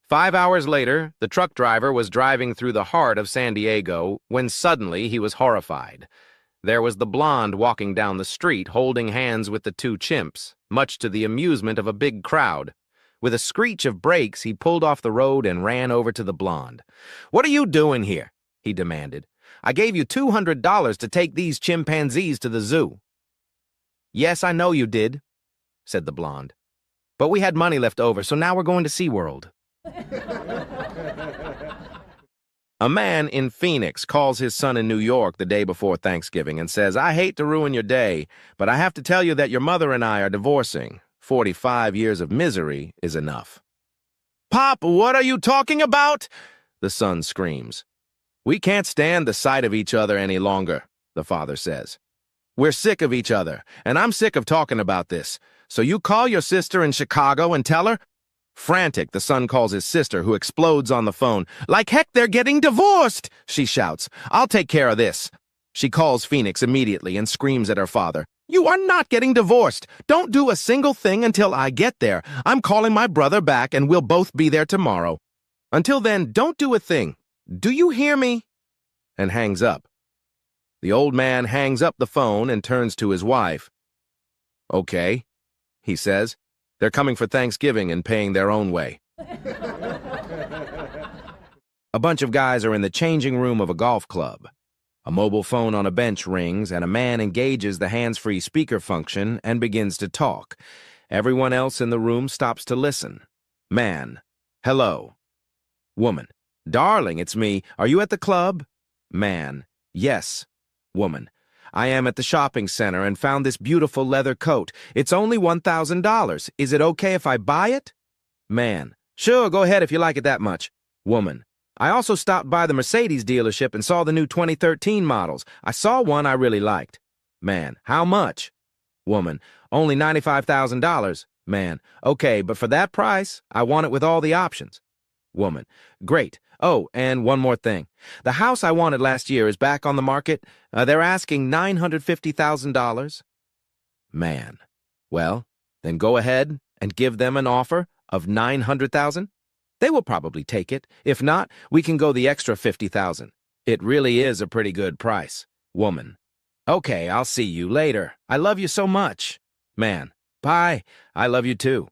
5 hours later, the truck driver was driving through the heart of San Diego when suddenly he was horrified. There was the blonde walking down the street holding hands with the 2 chimps, much to the amusement of a big crowd. With a screech of brakes, he pulled off the road and ran over to the blonde. "What are you doing here?" he demanded. "I gave you $200 to take these chimpanzees to the zoo." "Yes, I know you did," said the blonde. "But we had money left over, so now we're going to SeaWorld." A man in Phoenix calls his son in New York the day before Thanksgiving and says, "I hate to ruin your day, but I have to tell you that your mother and I are divorcing. 45 years of misery is enough." "Pop, what are you talking about?" the son screams. "We can't stand the sight of each other any longer," the father says. "We're sick of each other, and I'm sick of talking about this. So you call your sister in Chicago and tell her?" Frantic, the son calls his sister, who explodes on the phone. "Like heck, they're getting divorced!" she shouts. "I'll take care of this." She calls Phoenix immediately and screams at her father. "You are not getting divorced. Don't do a single thing until I get there. I'm calling my brother back and we'll both be there tomorrow. Until then, don't do a thing. Do you hear me?" And hangs up. The old man hangs up the phone and turns to his wife. "Okay," he says. "They're coming for Thanksgiving and paying their own way." A bunch of guys are in the changing room of a golf club. A mobile phone on a bench rings, and a man engages the hands-free speaker function and begins to talk. Everyone else in the room stops to listen. Man: "Hello." Woman: "Darling, it's me. Are you at the club?" Man: "Yes." Woman: "I am at the shopping center and found this beautiful leather coat. It's only $1,000. Is it okay if I buy it?" Man: "Sure, go ahead if you like it that much." Woman: "I also stopped by the Mercedes dealership and saw the new 2013 models. I saw one I really liked." Man: "How much?" Woman: "Only $95,000. Man: "Okay, but for that price, I want it with all the options." Woman: "Great. Oh, and one more thing. The house I wanted last year is back on the market. They're asking $950,000. Man: "Well, then go ahead and give them an offer of $900,000. They will probably take it. If not, we can go the extra $50,000. It really is a pretty good price." Woman: "Okay, I'll see you later. I love you so much." Man: "Bye. I love you too."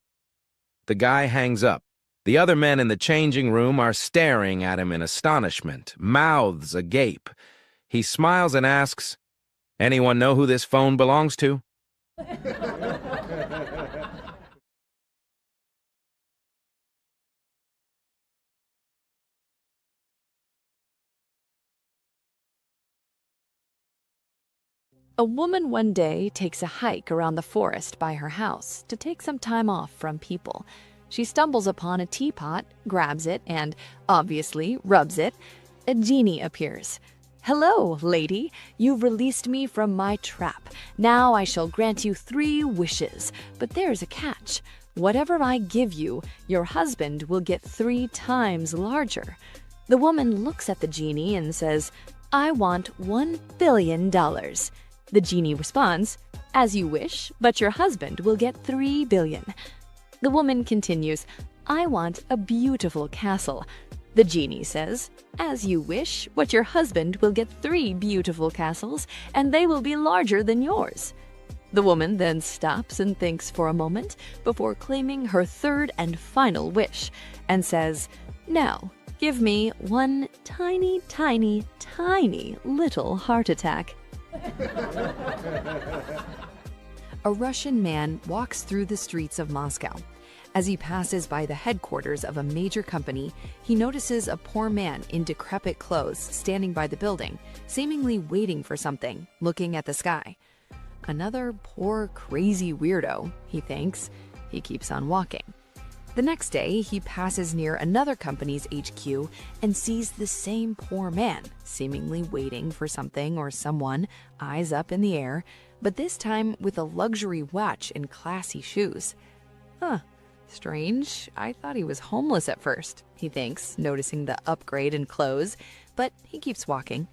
The guy hangs up. The other men in the changing room are staring at him in astonishment, mouths agape. He smiles and asks, "Anyone know who this phone belongs to?" A woman one day takes a hike around the forest by her house to take some time off from people. She stumbles upon a teapot, grabs it, and, obviously, rubs it. A genie appears. "Hello, lady. You've released me from my trap. Now I shall grant you 3 wishes. But there's a catch. Whatever I give you, your husband will get 3 times larger." The woman looks at the genie and says, "I want $1 billion. The genie responds, "As you wish, but your husband will get 3 billion. The woman continues, "I want a beautiful castle." The genie says, "As you wish, but your husband will get 3 beautiful castles, and they will be larger than yours." The woman then stops and thinks for a moment before claiming her 3rd and final wish, and says, "Now, give me 1 tiny, tiny, tiny little heart attack." A Russian man walks through the streets of Moscow. As he passes by the headquarters of a major company, he notices a poor man in decrepit clothes standing by the building, seemingly waiting for something, looking at the sky. Another poor, crazy weirdo, he thinks. He keeps on walking. The next day, he passes near another company's HQ and sees the same poor man, seemingly waiting for something or someone, eyes up in the air, but this time with a luxury watch and classy shoes. Huh, strange. I thought he was homeless at first, he thinks, noticing the upgrade in clothes, but he keeps walking.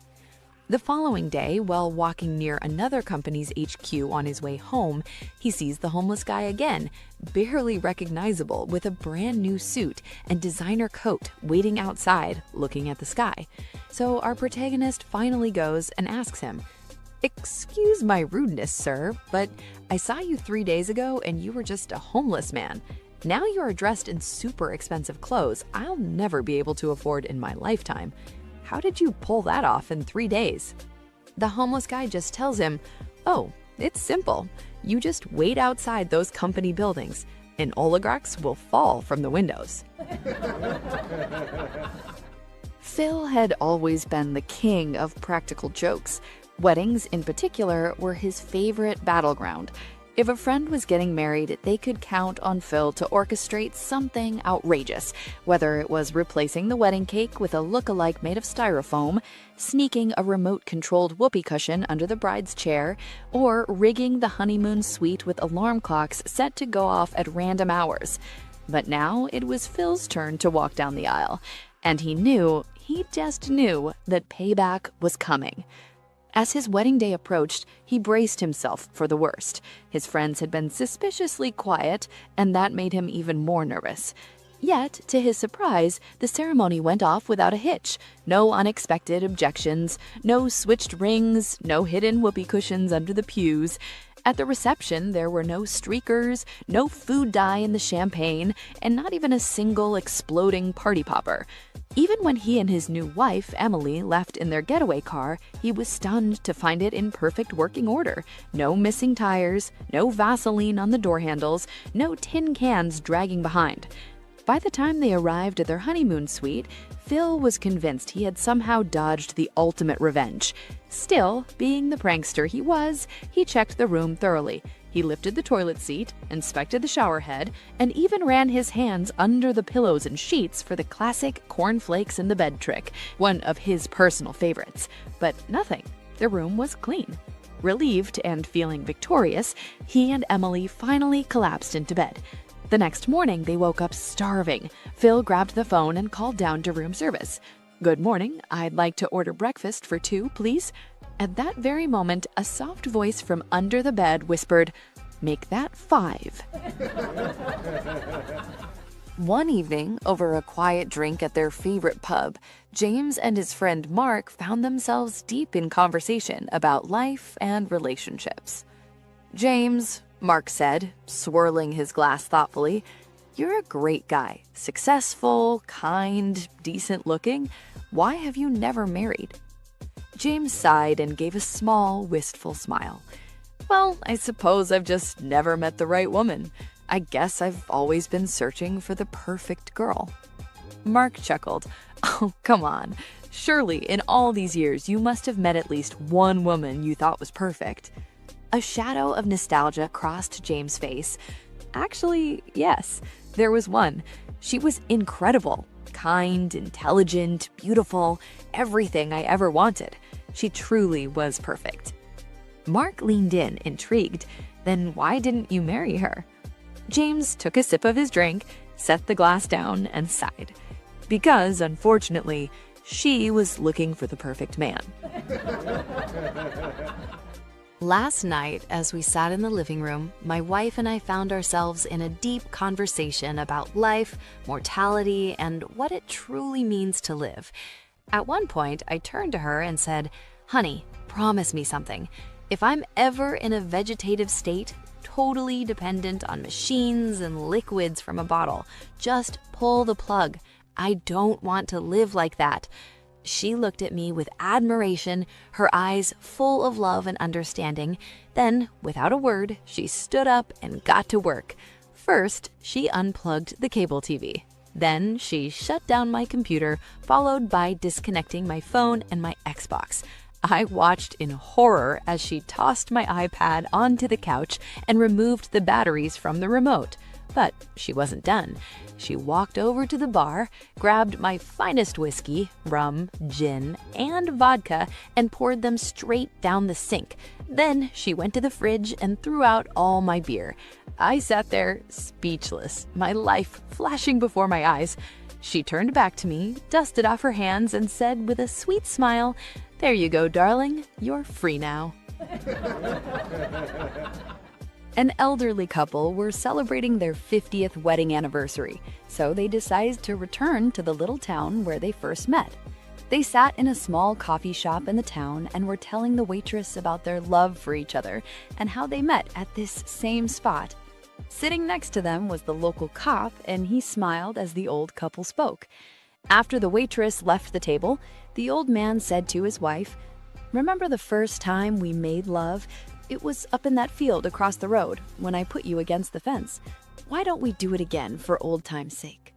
The following day, while walking near another company's HQ on his way home, he sees the homeless guy again, barely recognizable, with a brand new suit and designer coat, waiting outside, looking at the sky. So our protagonist finally goes and asks him, "Excuse my rudeness, sir, but I saw you 3 days ago and you were just a homeless man. Now you are dressed in super expensive clothes I'll never be able to afford in my lifetime. How did you pull that off in 3 days?" The homeless guy just tells him, "Oh, it's simple. You just wait outside those company buildings, and oligarchs will fall from the windows." Phil had always been the king of practical jokes. Weddings, in particular, were his favorite battleground. If a friend was getting married, they could count on Phil to orchestrate something outrageous, whether it was replacing the wedding cake with a look-alike made of styrofoam, sneaking a remote-controlled whoopee cushion under the bride's chair, or rigging the honeymoon suite with alarm clocks set to go off at random hours. But now it was Phil's turn to walk down the aisle, and he just knew that payback was coming. As his wedding day approached, he braced himself for the worst. His friends had been suspiciously quiet, and that made him even more nervous. Yet, to his surprise, the ceremony went off without a hitch. No unexpected objections, no switched rings, no hidden whoopee cushions under the pews. At the reception, there were no streakers, no food dye in the champagne, and not even a single exploding party popper. Even when he and his new wife, Emily, left in their getaway car, he was stunned to find it in perfect working order. No missing tires, no Vaseline on the door handles, no tin cans dragging behind. By the time they arrived at their honeymoon suite, Phil was convinced he had somehow dodged the ultimate revenge. Still, being the prankster he was, he checked the room thoroughly. He lifted the toilet seat, inspected the shower head, and even ran his hands under the pillows and sheets for the classic cornflakes in the bed trick, one of his personal favorites. But nothing. The room was clean. Relieved and feeling victorious, he and Emily finally collapsed into bed. The next morning, they woke up starving. Phil grabbed the phone and called down to room service. "Good morning. I'd like to order breakfast for 2, please." At that very moment, a soft voice from under the bed whispered, "Make that 5." One evening, over a quiet drink at their favorite pub, James and his friend Mark found themselves deep in conversation about life and relationships. "James," Mark said, swirling his glass thoughtfully, "you're a great guy. Successful, kind, decent looking. Why have you never married?" James sighed and gave a small, wistful smile. "Well, I suppose I've just never met the right woman. I guess I've always been searching for the perfect girl." Mark chuckled. "Oh, come on. Surely, in all these years, you must have met at least one woman you thought was perfect." A shadow of nostalgia crossed James' face. Actually, yes, there was one. She was incredible. Kind, intelligent, beautiful, everything I ever wanted. She truly was perfect. Mark leaned in, intrigued. "Then why didn't you marry her?" James took a sip of his drink, set the glass down, and sighed. Because, unfortunately, she was looking for the perfect man. Last night, as we sat in the living room, my wife and I found ourselves in a deep conversation about life, mortality, and what it truly means to live. At one point, I turned to her and said, "Honey, promise me something. If I'm ever in a vegetative state, totally dependent on machines and liquids from a bottle, just pull the plug. I don't want to live like that." She looked at me with admiration, her eyes full of love and understanding. Then, without a word, she stood up and got to work. First, she unplugged the cable TV. Then, she shut down my computer, followed by disconnecting my phone and my Xbox. I watched in horror as she tossed my iPad onto the couch and removed the batteries from the remote. But she wasn't done. She walked over to the bar, grabbed my finest whiskey, rum, gin, and vodka, and poured them straight down the sink. Then she went to the fridge and threw out all my beer. I sat there speechless, my life flashing before my eyes. She turned back to me, dusted off her hands, and said with a sweet smile, "There you go, darling. You're free now." An elderly couple were celebrating their 50th wedding anniversary, so they decided to return to the little town where they first met. They sat in a small coffee shop in the town and were telling the waitress about their love for each other and how they met at this same spot. Sitting next to them was the local cop, and he smiled as the old couple spoke. After the waitress left the table, the old man said to his wife, "Remember the first time we made love? It was up in that field across the road when I put you against the fence. Why don't we do it again for old time's sake?"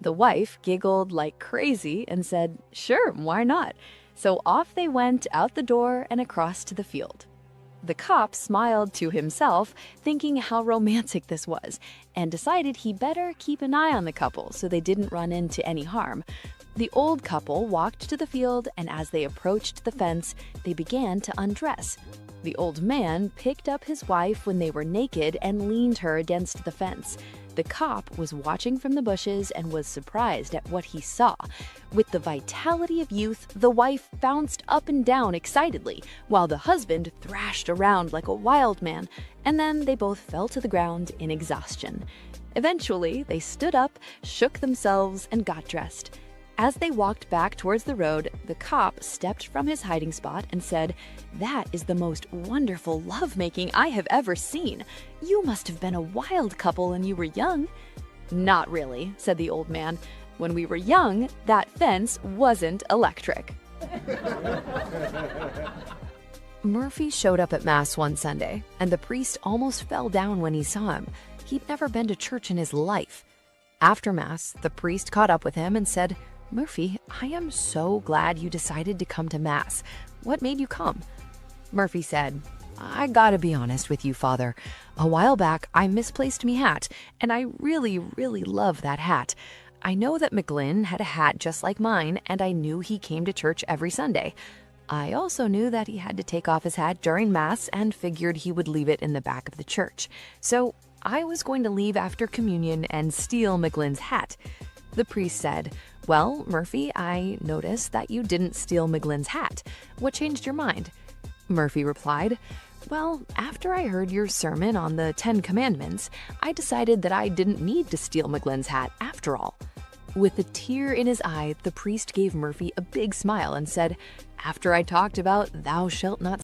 The wife giggled like crazy and said, "Sure, why not?" So off they went out the door and across to the field. The cop smiled to himself, thinking how romantic this was, and decided he better keep an eye on the couple so they didn't run into any harm. The old couple walked to the field, and as they approached the fence, they began to undress. The old man picked up his wife when they were naked and leaned her against the fence. The cop was watching from the bushes and was surprised at what he saw. With the vitality of youth, the wife bounced up and down excitedly, while the husband thrashed around like a wild man, and then they both fell to the ground in exhaustion. Eventually, they stood up, shook themselves, and got dressed. As they walked back towards the road, the cop stepped from his hiding spot and said, "That is the most wonderful lovemaking I have ever seen. You must have been a wild couple when you were young." "Not really," said the old man. "When we were young, that fence wasn't electric." Murphy showed up at Mass one Sunday, and the priest almost fell down when he saw him. He'd never been to church in his life. After Mass, the priest caught up with him and said, "Murphy, I am so glad you decided to come to Mass. What made you come?" Murphy said, "I gotta be honest with you, Father. A while back, I misplaced me hat, and I really love that hat. I know that McGlynn had a hat just like mine, and I knew he came to church every Sunday. I also knew that he had to take off his hat during Mass and figured he would leave it in the back of the church. So I was going to leave after communion and steal McGlynn's hat." The priest said, "Well, Murphy, I noticed that you didn't steal McGlynn's hat. What changed your mind?" Murphy replied, "Well, after I heard your sermon on the 10 Commandments, I decided that I didn't need to steal McGlynn's hat after all." With a tear in his eye, the priest gave Murphy a big smile and said, "After I talked about 'thou shalt not